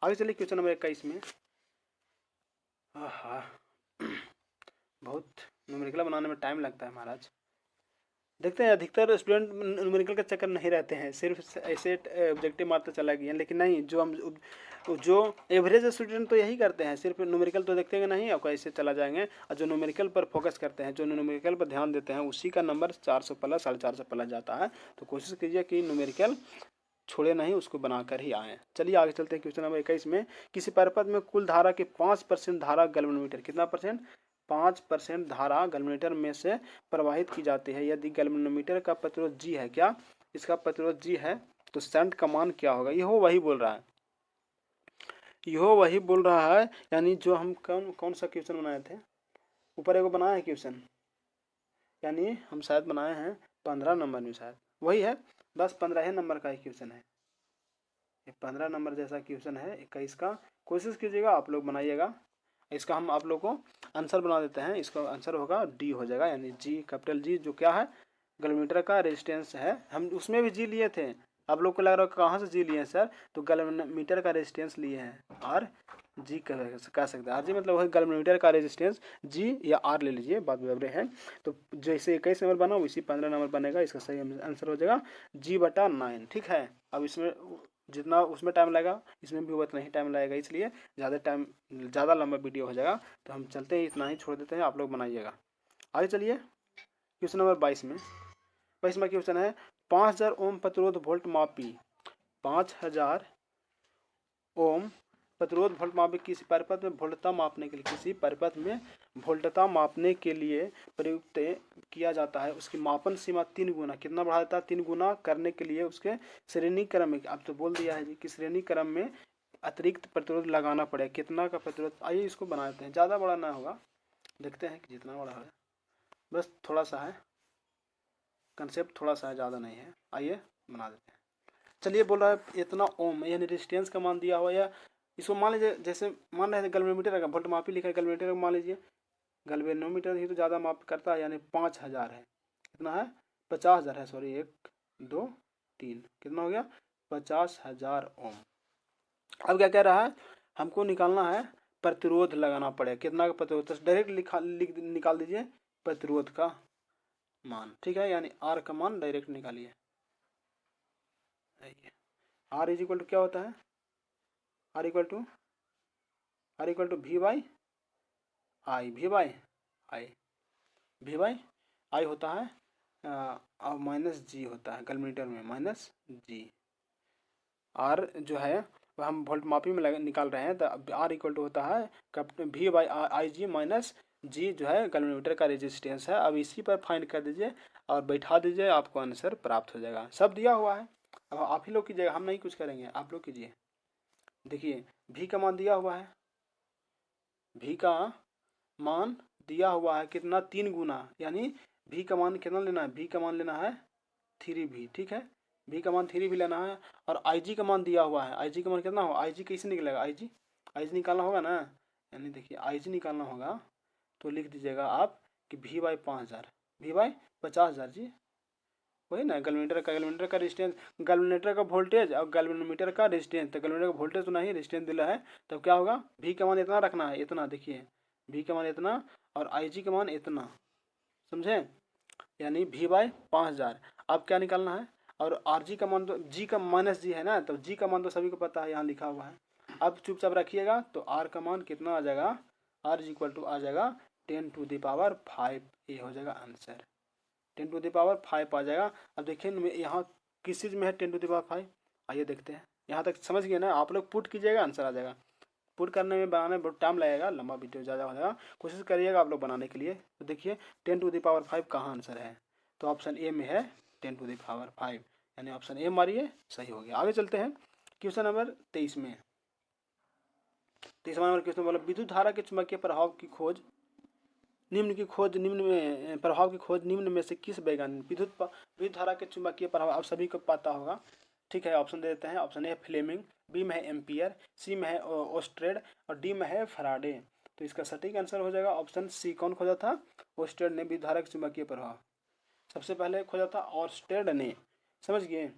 आगे चलिए क्वेश्चन नंबर 21 में। हाँ, बहुत न्यूमेरिकल बनाने में टाइम लगता है महाराज। देखते हैं अधिकतर स्टूडेंट न्यूमेरिकल के चक्कर नहीं रहते हैं, सिर्फ ऐसे ऑब्जेक्टिव मारते चला गया, लेकिन नहीं, जो एवरेज स्टूडेंट तो यही करते हैं, सिर्फ न्यूमेरिकल तो देखते हैं नहीं और ऐसे चला जाएंगे, और जो न्यूमेरिकल पर फोकस करते हैं, जो न्यूमेरिकल पर ध्यान देते हैं, उसी का नंबर 400 प्लस 450 प्लस जाता है। तो कोशिश कीजिए कि न्यूमेरिकल छोड़े नहीं, उसको बनाकर ही आए। चलिए आगे चलते हैं। क्वेश्चन नंबर 21 में, किसी परिपथ में कुल धारा के 5% धारा गैल्वेनोमीटर, कितना परसेंट? 5% धारा गैल्वेनोमीटर में से प्रवाहित की जाती है। यदि गैल्वेनोमीटर का प्रतिरोध G है, क्या इसका प्रतिरोध G है, तो शंट का मान क्या होगा? यह वही बोल रहा है, यह वही बोल रहा है। यानी जो हम कौन सा क्वेश्चन बनाए थे, ऊपर एगो बनाया है क्वेश्चन, यानी हम शायद बनाए हैं 15 नंबर में, शायद वही है, बस 15 नंबर का ही क्वेश्चन है। ये 15 नंबर जैसा क्वेश्चन है 21 का। कोशिश कीजिएगा आप लोग बनाइएगा। इसका हम आप लोग को आंसर बना देते हैं। इसका आंसर होगा डी हो जाएगा, यानी जी, कैपिटल जी, जो क्या है, गैल्वेनोमीटर का रेजिस्टेंस है। हम उसमें भी जी लिए थे, आप लोग को लग रहा है कहाँ से जी लिए हैं सर, तो गैल्वेनोमीटर का रेजिस्टेंस लिए हैं, आर जी कह सकते हैं। आर जी मतलब वही गैल्वेनोमीटर का रेजिस्टेंस, जी या आर ले लीजिए, बात बराबर है। तो जैसे 21 नंबर बना वैसे 15 नंबर बनेगा। इसका सही आंसर हो जाएगा G/9। ठीक है, अब इसमें जितना उसमें टाइम लगेगा इसमें भी उतना ही टाइम लगेगा, इसलिए ज़्यादा लंबा वीडियो हो जाएगा। तो हम चलते हैं, इतना ही छोड़ देते हैं, आप लोग बनाइएगा। आगे चलिए क्वेश्चन नंबर 22 में। 22वां क्वेश्चन है, 5000 ओम प्रतिरोध वोल्ट मापी, 5000 ओम प्रतिरोध वोल्ट मापी किसी परिपथ में वोल्टता मापने के लिए, किसी परिपथ में वोल्टता मापने के लिए प्रयुक्त किया जाता है। उसकी मापन सीमा 3 गुना, कितना बढ़ा देता है? 3 गुना करने के लिए उसके श्रेणी क्रम में, अब तो बोल दिया है जी कि श्रेणी क्रम में अतिरिक्त प्रतिरोध लगाना पड़ेगा। कितना का प्रतिरोध? आइए इसको बना देते हैं, ज़्यादा बड़ा ना होगा, देखते हैं कि जितना बड़ा है, बस थोड़ा सा है कंसेप्ट, थोड़ा सा है, ज़्यादा नहीं है। आइए बना देते हैं। चलिए बोल रहा है इतना ओम, यानी रेजिस्टेंस का मान दिया हुआ, या इसको मान लीजिए, जैसे मान रहे थे गैल्वेनोमीटर का वोल्ट मापी लिखा है, गैल्वेनोमीटर का मान लीजिए, गैल्वेनोमीटर ही तो ज़्यादा माप करता है, यानी 5000 है, कितना है? 50,000 है, सॉरी 1 2 3, कितना हो गया? 50,000 ओम। अब क्या कह रहा है, हमको निकालना है प्रतिरोध लगाना पड़ेगा, कितना का प्रतिरोध, तो डायरेक्ट निकाल दीजिए प्रतिरोध का मान। ठीक है, यानी आर का मान डायरेक्ट निकालिए। आर इज इक्वल टू क्या होता है? R equal to V by I, V by I होता है, और माइनस जी होता है, गैल्वेनोमीटर में माइनस जी। आर जो है वह हम वोल्ट मापी में निकाल रहे हैं, तो आर इक्वल टू होता है V by I G minus G, जो है गैल्वेनोमीटर का रेजिस्टेंस है। अब इसी पर फाइंड कर दीजिए और बैठा दीजिए, आपको आंसर प्राप्त हो जाएगा। सब दिया हुआ है, अब आप ही लोग कीजिएगा, हम नहीं कुछ करेंगे, आप लोग कीजिए। देखिए भी का मान दिया हुआ है, भी का मान दिया हुआ है कितना? 3 गुना, यानी भी का मान कितना लेना है? भी का मान लेना है 3V। ठीक है, भी का मान 3V लेना है, और IG का मान दिया हुआ है, IG का मान कितना हो? IG कैसे निकलेगा? IG निकालना होगा ना, यानी देखिए IG निकालना होगा, तो लिख दीजिएगा आप कि V बाई 5000, V बाई 50,000 जी, वही ना गैल्वेनोमीटर का रेजिस्टेंस, गैल्वेनोमीटर का वोल्टेज और गैल्वेनोमीटर का रेजिस्टेंस, तो गैल्वेनोमीटर का वोल्टेज तो नहीं, रेजिस्टेंस दिला है, तब क्या होगा? भी का मान इतना रखना है, इतना, देखिए भी का मान इतना और IG का मान इतना, समझे, यानी V बाई 5000। अब क्या निकालना है? और आर जी का मान तो जी का माइनस जी है ना, तो जी का मान तो सभी को पता है, यहाँ लिखा हुआ है। अब चुपचाप रखिएगा, तो आर का मान कितना आ जाएगा? आर इज इक्वल टू आ जाएगा 10⁵, ये हो जाएगा आंसर, 10⁵ आ जाएगा। अब देखिए यहाँ किस चीज़ में है 10⁵? आइए देखते हैं, यहाँ तक समझ गए ना आप लोग? पुट कीजिएगा, आंसर आ जाएगा। पुट करने में बनाने में बहुत टाइम लगेगा, लंबा वीडियो ज़्यादा हो जाएगा, कोशिश करिएगा आप लोग बनाने के लिए। तो देखिए 10⁵ कहाँ आंसर है, तो ऑप्शन ए में है 10⁵, यानी ऑप्शन ए मारिए, सही हो गया। आगे चलते हैं क्वेश्चन नंबर 23 में। 23वां नंबर क्वेश्चन बोला, विद्युत धारा के चुंबकीय प्रभाव की खोज निम्न में से किस वैज्ञानिक, विद्युत धारा के चुंबकीय प्रभाव आप सभी को पता होगा। ठीक है, ऑप्शन दे देते हैं। ऑप्शन ए फ्लेमिंग, बी में है एम्पियर, सी में है ओस्ट्रेड, और डी में है फराडे। तो इसका सटीक आंसर हो जाएगा ऑप्शन सी। कौन खोजा था? ओस्ट्रेड ने विद्युत धारा के चुंबकीय प्रभाव सबसे पहले खोजा था, ओस्ट्रेड ने, समझ गए।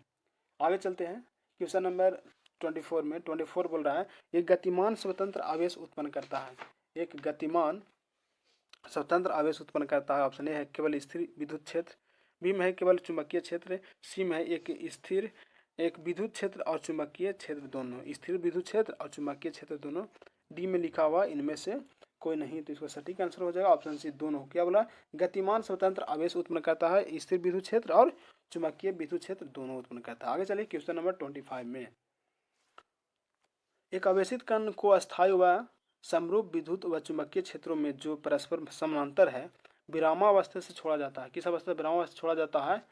आगे चलते हैं क्वेश्चन नंबर 24 में। 24 बोल रहा है, एक गतिमान स्वतंत्र आवेश उत्पन्न करता है। एक गतिमान स्वतंत्र आवेश उत्पन्न करता है। ऑप्शन ए है केवल स्थिर विद्युत क्षेत्र, बी में है केवल चुंबकीय क्षेत्र, सी में है एक विद्युत क्षेत्र और चुंबकीय क्षेत्र दोनों, स्थिर विद्युत क्षेत्र और चुंबकीय क्षेत्र दोनों, डी में लिखा हुआ इनमें से कोई नहीं। तो इसका सटीक आंसर हो जाएगा ऑप्शन सी दोनों। क्या बोला? गतिमान स्वतंत्र आवेश उत्पन्न करता है, स्थिर विद्युत क्षेत्र और चुंबकीय विद्युत क्षेत्र दोनों उत्पन्न करता है। आगे चलिए क्वेश्चन नंबर 25 में, एक आवेशित कण को अस्थायी व समरूप विद्युत व चुंबकीय क्षेत्रों में जो परस्पर समानांतर है विरामावस्था से छोड़ा जाता है। किस अवस्था विरामावस्था से छोड़ा जाता है?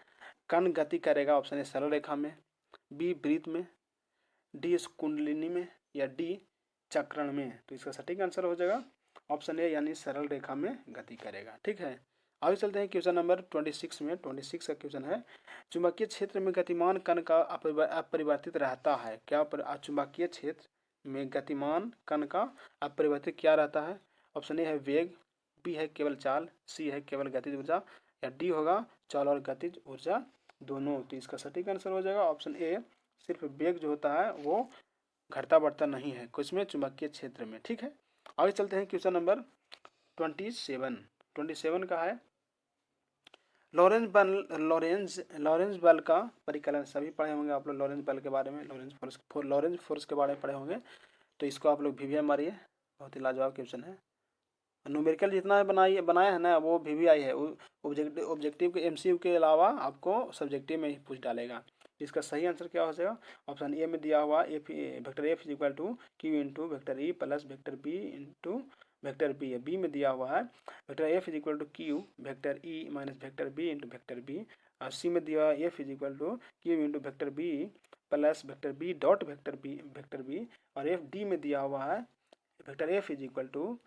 कण गति करेगा। ऑप्शन ए सरल रेखा में, बी वृत्त में, डी कुंडलिनी में, या डी चक्रण में। तो इसका सटीक आंसर हो जाएगा ऑप्शन ए यानी सरल रेखा में गति करेगा। ठीक है, आगे चलते हैं क्वेश्चन नंबर 26 में। 26 का क्वेश्चन है, चुंबकीय क्षेत्र में गतिमान कण का अपरिवर्तित रहता है। क्या चुंबकीय क्षेत्र में गतिमान कण का अपरिवर्तित क्या रहता है? ऑप्शन ए है वेग, बी है केवल चाल, सी है केवल गतिज ऊर्जा, या डी होगा चाल और गतिज ऊर्जा दोनों। तो इसका सटीक आंसर हो जाएगा ऑप्शन ए, सिर्फ वेग जो होता है वो घटता बढ़ता नहीं है कुछ में चुंबकीय क्षेत्र में। ठीक है, आगे चलते हैं क्वेश्चन नंबर 27 का है, लॉरेंज बल का परिकलन। सभी पढ़े होंगे आप लोग लॉरेंज बल के बारे में, लॉरेंज फोर्स के बारे में पढ़े होंगे। तो इसको आप लोग VVI मारिए, बहुत ही लाजवाब क्वेश्चन है। न्यूमेरिकल जितना है बनाया है ना वो VVI है, ऑब्जेक्टिव के MCQ के अलावा आपको सब्जेक्टिव में ही पूछ डालेगा। इसका सही आंसर क्या हो जाएगा? ऑप्शन ए में दिया हुआ vector F equal to Q into vector E plus vector B into vector B है। बी में दिया हुआ है vector F equal to Q वेक्टर E minus vector B into vector B, और सी में दिया हुआ F equal to Q into vector B plus vector B dot vector B, और डी में दिया हुआ है vector F equal to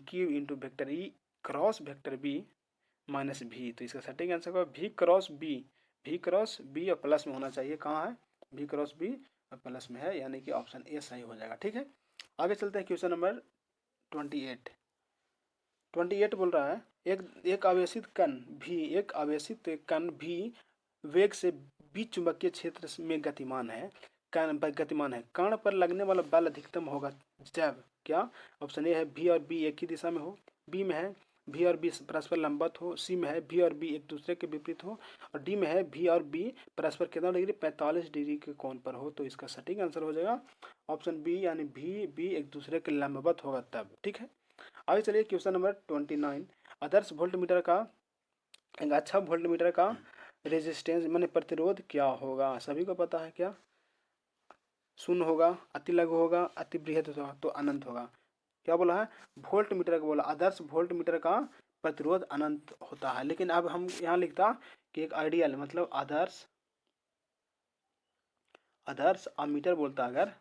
Q into vector E cross vector B minus V। तो इसका सटीक आंसर होगा V क्रॉस B और प्लस में होना चाहिए। कहाँ है? V क्रॉस B और प्लस में है, यानी कि ऑप्शन ए सही हो जाएगा। ठीक है, आगे चलते हैं क्वेश्चन नंबर 28 बोल रहा है, एक आवेशित कण भी वेग से बीच चुंबकीय क्षेत्र में गतिमान है। कण पर लगने वाला बल अधिकतम होगा जब क्या? ऑप्शन ए है V और B एक ही दिशा में हो, बी में है V और B परस्पर लंबवत हो, सी में है V और B एक दूसरे के विपरीत हो, और डी में है V और B परस्पर कितना डिग्री? 45 डिग्री के कोण पर हो। तो इसका सटीक आंसर हो जाएगा ऑप्शन बी यानी V एक दूसरे के लंबवत होगा तब। ठीक है, आगे चलिए क्वेश्चन नंबर 29, आदर्श वोल्टमीटर का एक अच्छा वोल्टमीटर का रेजिस्टेंस माने प्रतिरोध क्या होगा? सभी को पता है क्या? शून्य होगा, अति लघु होगा, अति बृहद होगा, तो अनंत होगा। क्या बोला है? वोल्ट मीटर का बोला, आदर्श वोल्ट मीटर का प्रतिरोध अनंत होता है। लेकिन अब हम यहाँ लिखता कि एक आइडियल मतलब आदर्श अमीटर बोलता, अगर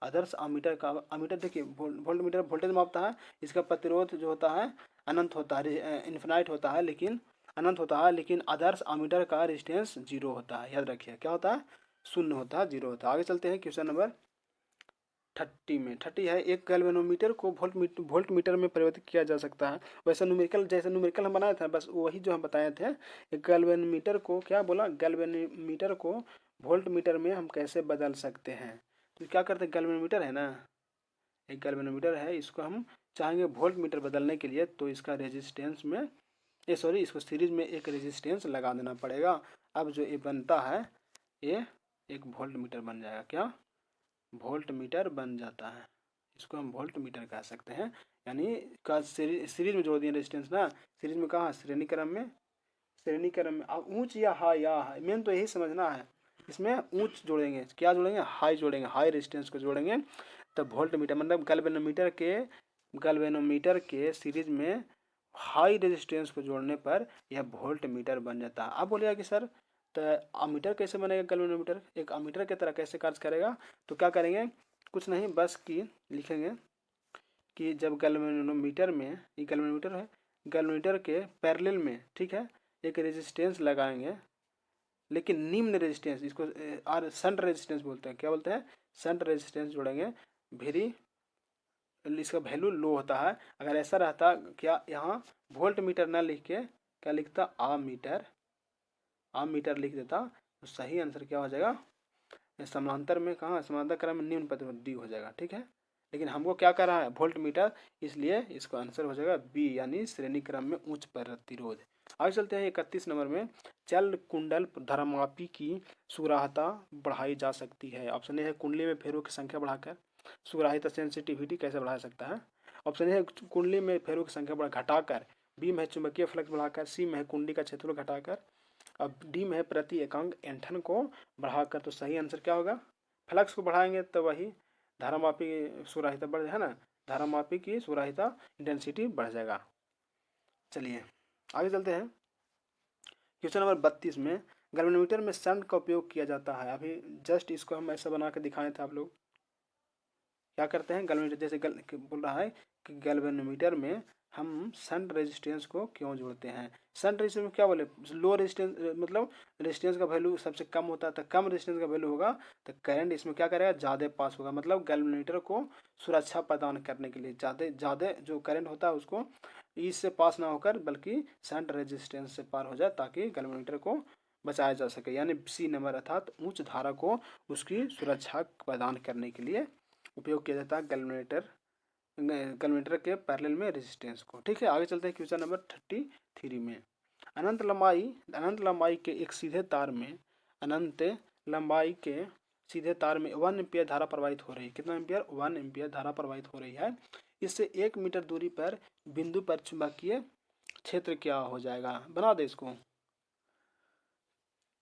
आदर्श अमीटर देखिए वोल्ट मीटर वोल्टेज मापता है, इसका प्रतिरोध जो होता है अनंत होता है, इन्फिनाइट होता है, लेकिन अनंत होता है। लेकिन आदर्श अमीटर का रेजिस्टेंस 0 होता है, याद रखिए क्या होता है? शून्य होता है, 0 होता है। आगे चलते हैं क्वेश्चन नंबर 30 है, एक गैल्वेनोमीटर को वोल्ट मीटर में परिवर्तित किया जा सकता है। वैसे न्यूमेरिकल हम बनाए थे, बस वही जो हम बताए थे। एक गैल्वेनोमीटर को क्या बोला? गैल्वेनोमीटर को वोल्ट मीटर में हम कैसे बदल सकते हैं? तो क्या करते हैं, गैल्वेनोमीटर है ना, एक गैल्वेनोमीटर है, इसको हम चाहेंगे वोल्ट मीटर बदलने के लिए, तो इसका रेजिस्टेंस में इसको सीरीज में एक रेजिस्टेंस लगा देना पड़ेगा। अब जो ये बनता है ये एक वोल्ट मीटर बन जाएगा। क्या? वोल्ट मीटर बन जाता है, इसको हम वोल्ट मीटर कह सकते हैं। यानी का सीरीज में जोड़ दिए रेजिस्टेंस ना, सीरीज में कहाँ? श्रेणी क्रम में। अब ऊंच या हाई, मेन तो यही समझना है। इसमें ऊंच जोड़ेंगे, क्या जोड़ेंगे? हाई जोड़ेंगे, हाई रेजिस्टेंस को जोड़ेंगे तब वोल्ट मीटर, मतलब गैल्वेनोमीटर के सीरीज में हाई रेजिस्टेंस को जोड़ने पर यह वोल्ट मीटर बन जाता है। अब बोलिएगा कि सर तो अमीटर कैसे बनेगा? गैल्वेनोमीटर एक अमीटर की तरह कैसे कार्य करेगा? तो क्या करेंगे, कुछ नहीं, बस कि लिखेंगे कि जब गैल्वेनोमीटर में, ये गैल्वेनोमीटर है, गैल्वेनोमीटर के पैरेलल में, ठीक है, एक रेजिस्टेंस लगाएंगे, लेकिन निम्न रेजिस्टेंस, इसको शंट रेजिस्टेंस बोलते हैं। क्या बोलते हैं? शंट रेजिस्टेंस जोड़ेंगे, वेरी इसका वैल्यू लो होता है। अगर ऐसा रहता, क्या यहाँ वोल्ट मीटर ना लिख के क्या लिखता? आम मीटर लिख देता, तो सही आंसर क्या हो जाएगा? समानांतर में कहाँ, समानांतर क्रम में निम्न प्रतिरोध डी हो जाएगा, ठीक है। लेकिन हमको क्या कर रहा है, वोल्ट मीटर, इसलिए इसका आंसर हो जाएगा बी, यानी श्रेणी क्रम में उच्च प्रतिरोध। आगे चलते हैं 31 नंबर में, चल कुंडल धर्मापी की सुराहता बढ़ाई जा सकती है। ऑप्शन ए है कुंडली में फेरों की संख्या बढ़ाकर। सुराहिता सेंसिटिविटी कैसे बढ़ा सकता है। ऑप्शन ए है कुंडली में फेरों की संख्या घटाकर। बी में है चुंबकीय फ्लक्स बढ़ाकर। सी में है कुंडली का क्षेत्रफल घटाकर। अब डी में है प्रति एकांक ऐंठन को बढ़ाकर। तो सही आंसर क्या होगा, फ्लक्स को बढ़ाएंगे तो वही धारामापी सुराहिता बढ़ है ना, धारामापी की सुराहिता इंटेंसिटी बढ़ जाएगा। चलिए आगे चलते हैं। क्वेश्चन नंबर 32 में, गैल्वेनोमीटर में शंट का उपयोग किया जाता है। अभी जस्ट इसको हम ऐसा बना के दिखाए थे। आप लोग क्या करते हैं, गैल्वेनोमीटर जैसे बोल रहा है कि गैल्वेनोमीटर में हम शंट रेजिस्टेंस को क्यों जोड़ते हैं। शंट रेजिस्टेंस में क्या बोले, लो रेजिस्टेंस, मतलब रेजिस्टेंस का वैल्यू सबसे कम होता है, तो कम रेजिस्टेंस का वैल्यू होगा तो करंट इसमें क्या करेगा, ज़्यादा पास होगा। मतलब गैल्वेनोमीटर को सुरक्षा प्रदान करने के लिए ज़्यादा जो करंट होता है उसको इससे पास ना होकर बल्कि शंट रेजिस्टेंस से पार हो जाए, ताकि गैल्वेनोमीटर को बचाया जा सके। यानी सी नंबर अर्थात उच्च धारा को उसकी सुरक्षा प्रदान करने के लिए उपयोग किया जाता है गैल्वेनोमीटर के पैरेलल में रेजिस्टेंस को, ठीक है। आगे चलते हैं क्वेश्चन नंबर 33 में, अनंत लंबाई के एक सीधे तार में अनंत लंबाई के सीधे तार में 1 एम्पीयर धारा प्रवाहित हो रही है। कितना एम्पीयर, 1 एम्पीयर धारा प्रवाहित हो रही है। इससे 1 मीटर दूरी पर बिंदु पर चुंबकीय क्षेत्र क्या हो जाएगा। बना दे इसको,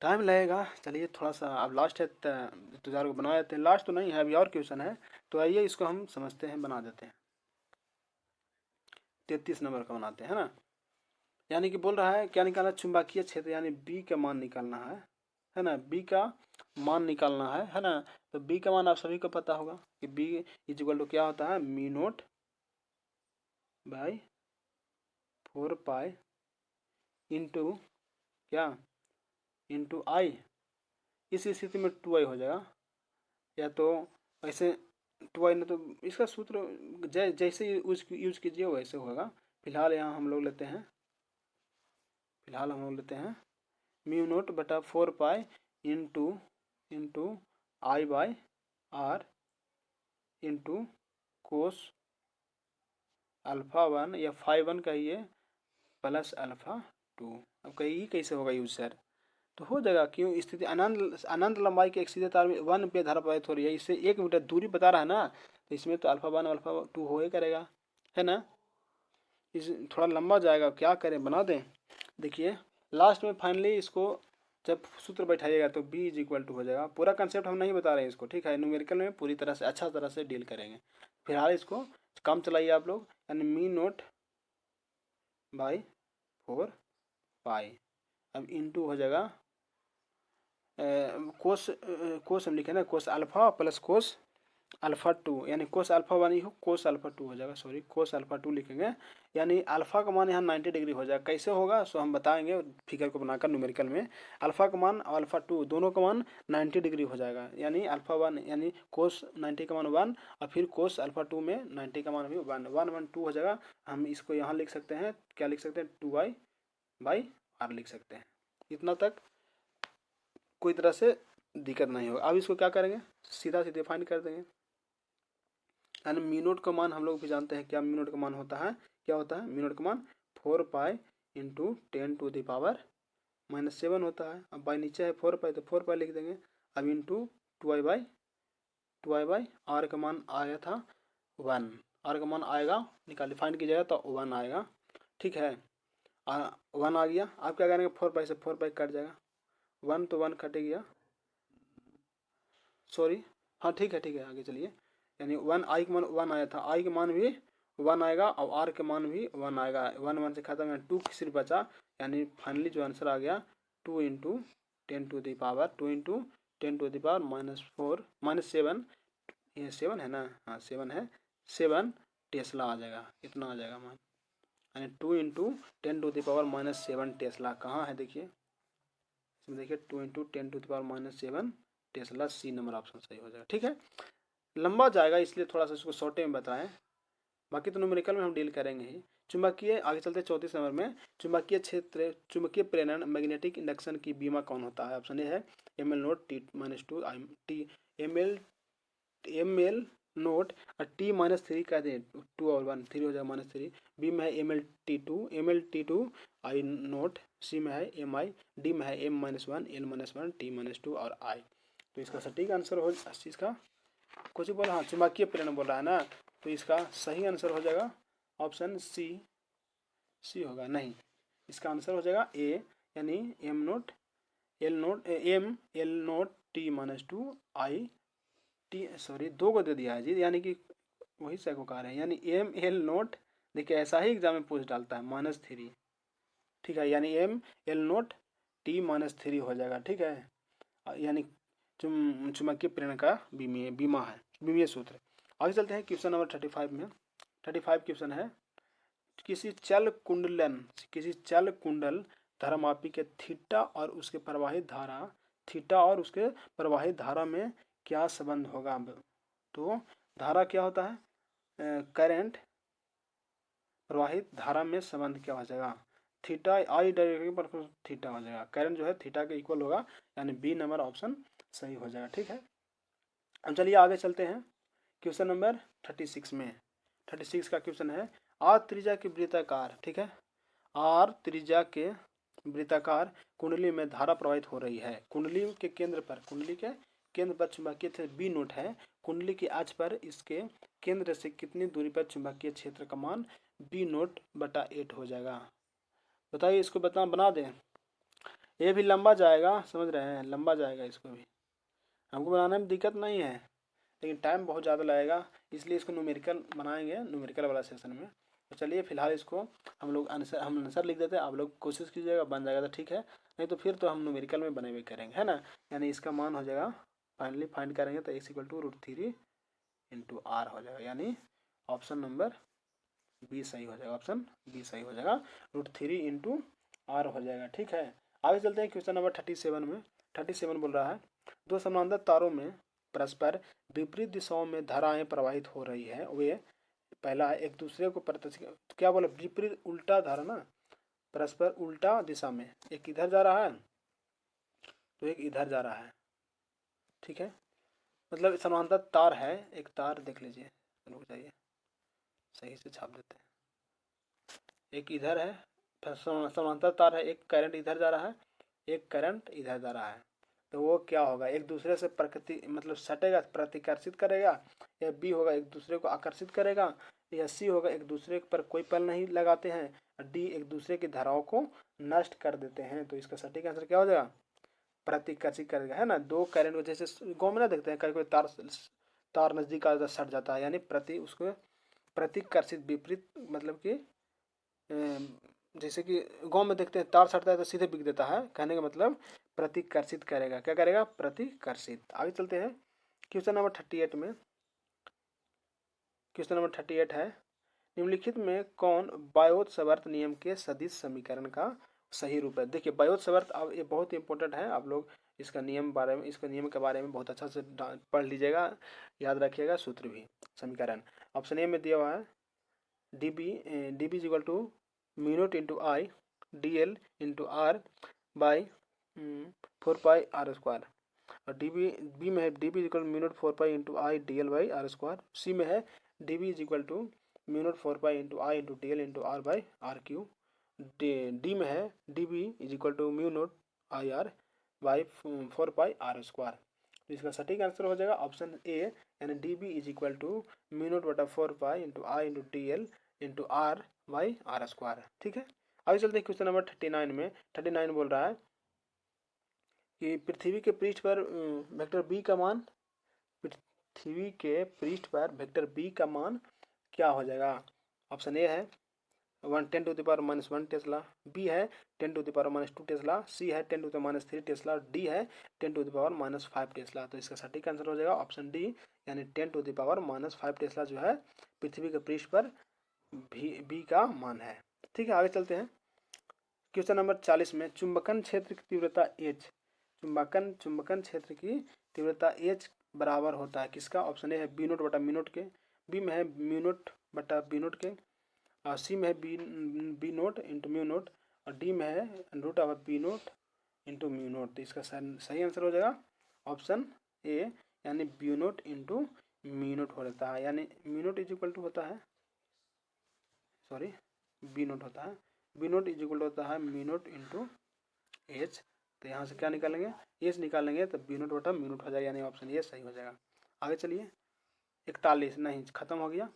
टाइम लगेगा। चलिए थोड़ा सा अब लास्ट है तो को बना देते हैं। लास्ट तो नहीं है, अभी और क्वेश्चन है, तो आइए इसको हम समझते हैं, बना देते हैं। 33 नंबर का बनाते हैं ना। यानी कि बोल रहा है क्या निकालना, चुंबकीय क्षेत्र यानी बी का मान निकालना है ना, बी का मान निकालना है ना। तो बी का मान आप सभी को पता होगा कि बी इज इक्वल टू क्या होता है, mu naught by 4 pi into क्या, इंटू आई। इस स्थिति में 2i हो जाएगा, या तो ऐसे 2i ना, तो इसका सूत्र जैसे यूज कीजिए वैसे होगा। फिलहाल यहाँ हम लोग लेते हैं, म्यू नोट बटा 4 पाई into I by R into cos alpha 1 या फाई 1 कहिए प्लस अल्फा 2। अब कहिए कैसे होगा यूज सर, तो हो जाएगा। क्यों, स्थिति अनंत लंबाई के एक सीधे तार में 1 एम्पीयर धारा प्रवाहित हो रही है, इससे 1 मीटर दूरी बता रहा है ना, तो इसमें तो अल्फा 1 अल्फा 2 हो ही करेगा, है ना। इस थोड़ा लंबा जाएगा, क्या करें, बना दें। देखिए लास्ट में फाइनली इसको जब सूत्र बैठाइएगा तो b इज इक्वल टू हो जाएगा। पूरा कंसेप्ट हम नहीं बता रहे हैं इसको, ठीक है, न्यूमेरिकल में पूरी तरह से अच्छा तरह से डील करेंगे। फिलहाल इसको काम चलाइए आप लोग, यानी मी नोट बाई 4 पाई, अब इंटू हो जाएगा कोस हम लिखे ना, cos alpha plus cos alpha 2, यानी कोस अल्फा 1 ही हो, कोस अल्फा 2 हो जाएगा, सॉरी कोस अल्फा 2 लिखेंगे। यानी अल्फा का मान यहाँ 90 डिग्री हो जाएगा। कैसे होगा सो हम बताएंगे फिगर को बनाकर न्यूमेरिकल में। अल्फा का मान और अल्फा 2 दोनों का मान 90 डिग्री हो जाएगा, यानी अल्फा 1 यानी कोस 90 का मान 1 और फिर कोस अल्फा 2 में 90 का मान भी 1 1 1 2 हो जाएगा। हम इसको यहाँ लिख सकते हैं, क्या लिख सकते हैं, 2i बाई आर लिख सकते हैं। इतना तक कोई तरह से दिक्कत नहीं होगा। अब इसको क्या करेंगे, सीधा सीधे फाइंड कर देंगे। यानी म्यू नोट का मान हम लोग भी जानते हैं, क्या म्यू नोट का मान होता है, क्या होता है म्यू नोट का मान 4 पाई इंटू 10 टू द पावर -7 होता है। अब बाई नीचे है 4 पाई तो 4 पाई लिख देंगे। अब इंटू 2i बाई आर का मान आया था 1, आर का मान आएगा, निकाल फाइंड कीजिएगा तो 1 आएगा, ठीक है। 1 आ गया। आप क्या करेंगे, 4 पाई से 4 पाई कट जाएगा, 1 तो 1 कट गया, सॉरी हाँ ठीक है आगे चलिए। यानी 1 आई का मान 1 आया था, आई का मान भी 1 आएगा और आर के मान भी 1 आएगा। 1 1 से खत्म है, 2 सिर्फ बचा, यानी फाइनली जो आंसर आ गया 2 इंटू 10 टू द पावर -7, ये 7 है ना, हाँ 7 है, 7 टेस्ला आ जाएगा, इतना आ जाएगा मान। यानी 2 इंटू 10 टू द पावर -7 टेस्ला कहाँ है, देखिए इसमें देखिए 2 into 10 to the power -7 tesla, C number option सही हो जाएगा, ठीक है। लंबा जाएगा इसलिए थोड़ा सा इसको शॉर्टे में बताएं, बाकी तो न्यूमेरिकल में हम डील करेंगे ही। चुंबकीय, आगे चलते 34 नंबर में, चुंबकीय क्षेत्र, चुंबकीय प्रेरण मैग्नेटिक इंडक्शन की बीमा कौन होता है? ऑप्शन ए है M L naught T-2 T M L naught और T-3 का दे 2 और 1 3 हो जाएगा -3। बी में है M L T two I naught, C में है एम आई, डी में है M-1 L-1 T-2 और आई। तो इसका सटीक आंसर हो इस चीज़ का कुछ बोला, हाँ चुंबकीय प्रेरण बोल रहा है ना, तो इसका सही आंसर हो जाएगा ऑप्शन सी होगा, नहीं इसका आंसर हो जाएगा ए, यानी M L naught T-2 I T, sorry 2 को दे दिया है जी, यानी कि वही सैकोकार है, यानी एम एल नोट, देखिए ऐसा ही एग्जाम में पूछ डालता है -3, ठीक है, यानी एम एल नोट T-3 हो जाएगा, ठीक है, यानी चुंबकीय प्रेरण का बीमा है, बीमीय सूत्र। आगे चलते हैं क्वेश्चन नंबर 35 में। 35 क्वेश्चन है, किसी चल कुंडल धरामापी के थीटा और उसके प्रवाहित धारा में क्या संबंध होगा? तो धारा क्या होता है, करंट, प्रवाहित धारा में संबंध क्या हो जाएगा? थीटा आई डायरेक्टली पर थीटा हो जाएगा, करंट जो है थीटा के इक्वल होगा, यानी बी नंबर ऑप्शन सही हो जाएगा, ठीक है। अब चलिए आगे चलते हैं क्वेश्चन नंबर 36 में। 36 का क्वेश्चन है, आर त्रिज्या के वृत्ताकार, ठीक है, आर त्रिज्या के वृत्ताकार कुंडली में धारा प्रवाहित हो रही है। कुंडली के केंद्र पर चुंबकीय क्षेत्र बी नोट है। कुंडली की अक्ष पर इसके केंद्र से कितनी दूरी पर चुंबकीय क्षेत्र का मान बी नोट बटा 8 हो जाएगा? बताइए, इसको बना दें, ये भी लंबा जाएगा, समझ रहे हैं, लंबा जाएगा, इसको भी हमको बनाने में दिक्कत नहीं है, लेकिन टाइम बहुत ज़्यादा लगेगा, इसलिए इसको न्यूमेरिकल बनाएंगे न्यूमेरिकल वाला सेशन में। तो चलिए फिलहाल इसको हम आंसर लिख देते हैं, आप लोग कोशिश कीजिएगा, बन जाएगा तो ठीक है, नहीं तो फिर तो हम न्यूमेरिकल में बने हुए करेंगे, है ना। यानी इसका मान हो जाएगा, फाइनली फाइंड करेंगे तो x=√3 × r हो जाएगा, यानी ऑप्शन नंबर बी सही हो जाएगा, ऑप्शन बी सही हो जाएगा, √3 × r हो जाएगा, ठीक है। आगे चलते हैं क्वेश्चन नंबर 37 में। 37 बोल रहा है, दो समानांतर तारों में परस्पर विपरीत दिशाओं में धाराएं प्रवाहित हो रही है, वे पहला है एक दूसरे को क्या बोला, विपरीत उल्टा धारा ना, परस्पर उल्टा दिशा में, एक इधर जा रहा है तो एक इधर जा रहा है, ठीक है, मतलब समानांतर तार है, एक तार देख लीजिए, रुक जाइए सही से छाप देते हैं, एक इधर है, समानांतर तार है, एक करंट इधर जा रहा है, एक करंट इधर जा रहा है, तो वो क्या होगा, एक दूसरे से मतलब सटेगा, प्रतिकर्षित करेगा, या बी होगा एक दूसरे को आकर्षित करेगा, या सी होगा एक दूसरे पर कोई बल नहीं लगाते हैं, डी एक दूसरे की धाराओं को नष्ट कर देते हैं। तो इसका सटीक आंसर क्या हो जाएगा, प्रतिकर्षित करेगा, है ना। दो करंट को जैसे गाँव में ना देखते हैं, कोई तार नजदीक आता सट जाता है, यानी उसको प्रतिकर्षित, विपरीत, मतलब कि जैसे कि गांव में देखते हैं तार सटता है तो सीधे बिक देता है, कहने का मतलब प्रतिकर्षित करेगा, क्या करेगा, प्रतिकर्षित। आगे चलते हैं क्वेश्चन नंबर 38 में। क्वेश्चन नंबर 38 है, निम्नलिखित में कौन बायोट-सावर्त नियम के सदिश समीकरण का सही रूप है? देखिए बायोट-सावर्त, अब ये बहुत इंपॉर्टेंट है, आप लोग इसका नियम के बारे में बहुत अच्छा से पढ़ लीजिएगा, याद रखिएगा, सूत्र भी, समीकरण। ऑप्शन ए में दिया हुआ है dB μ0 × I dl × r by 4πr², और बी में है dB μ0 4π × I dl by r², सी में है dB μ0 4π × I dl × r by r³, D में है dB μ0 IR बाई 4πr²। तो इसका सटीक आंसर हो जाएगा ऑप्शन ए, यानी dB μ0 4π × I dl × r by r², ठीक है। आगे चलते हैं क्वेश्चन नंबर 39 में। 39 बोल रहा है कि पृथ्वी के पृष्ठ पर वेक्टर बी का मान, पृथ्वी के पृष्ठ पर वेक्टर बी का मान क्या हो जाएगा? ऑप्शन ए है 10⁻⁻1 टेस्ला, बी है 10⁻⁻2 टेस्ला, सी है 10⁻³ टेस्ला, डी है 10⁻⁻5 टेस्ला। तो इसका सटीक आंसर हो जाएगा ऑप्शन डी, यानी 10⁻⁻5 टेस्ला जो है पृथ्वी के पृष्ठ पर बी का मान है, ठीक है। आगे चलते हैं क्वेश्चन नंबर 40 में। चुंबकन क्षेत्र की तीव्रता H, चुंबकन क्षेत्र की तीव्रता H बराबर होता है किसका? ऑप्शन ए है B0 बटा μ0 के, बी में है μ0 बटा B0 के, और सी में है B naught into mu naught, और डी में है root of B naught into mu naught. तो इसका सही आंसर हो जाएगा ऑप्शन ए, यानी B naught into mu naught हो जाता है, यानी mu naught is equal to होता है, सॉरी बी नोट होता है, B naught is equal to होता है म्यू नोट इंटू एच। तो यहाँ से क्या निकालेंगे, एच निकालेंगे तो बी नोट बटा म्यू नोट हो जाएगा, यानी ऑप्शन ए सही हो जाएगा। आगे चलिए 41 नहीं ख़त्म हो गया,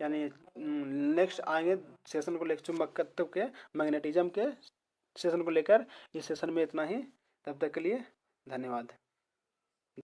यानी नेक्स्ट आएंगे सेशन को लेकर चुंबकत्व के मैग्नेटिज्म के सेशन को लेकर। इस सेशन में इतना ही, तब तक के लिए धन्यवाद।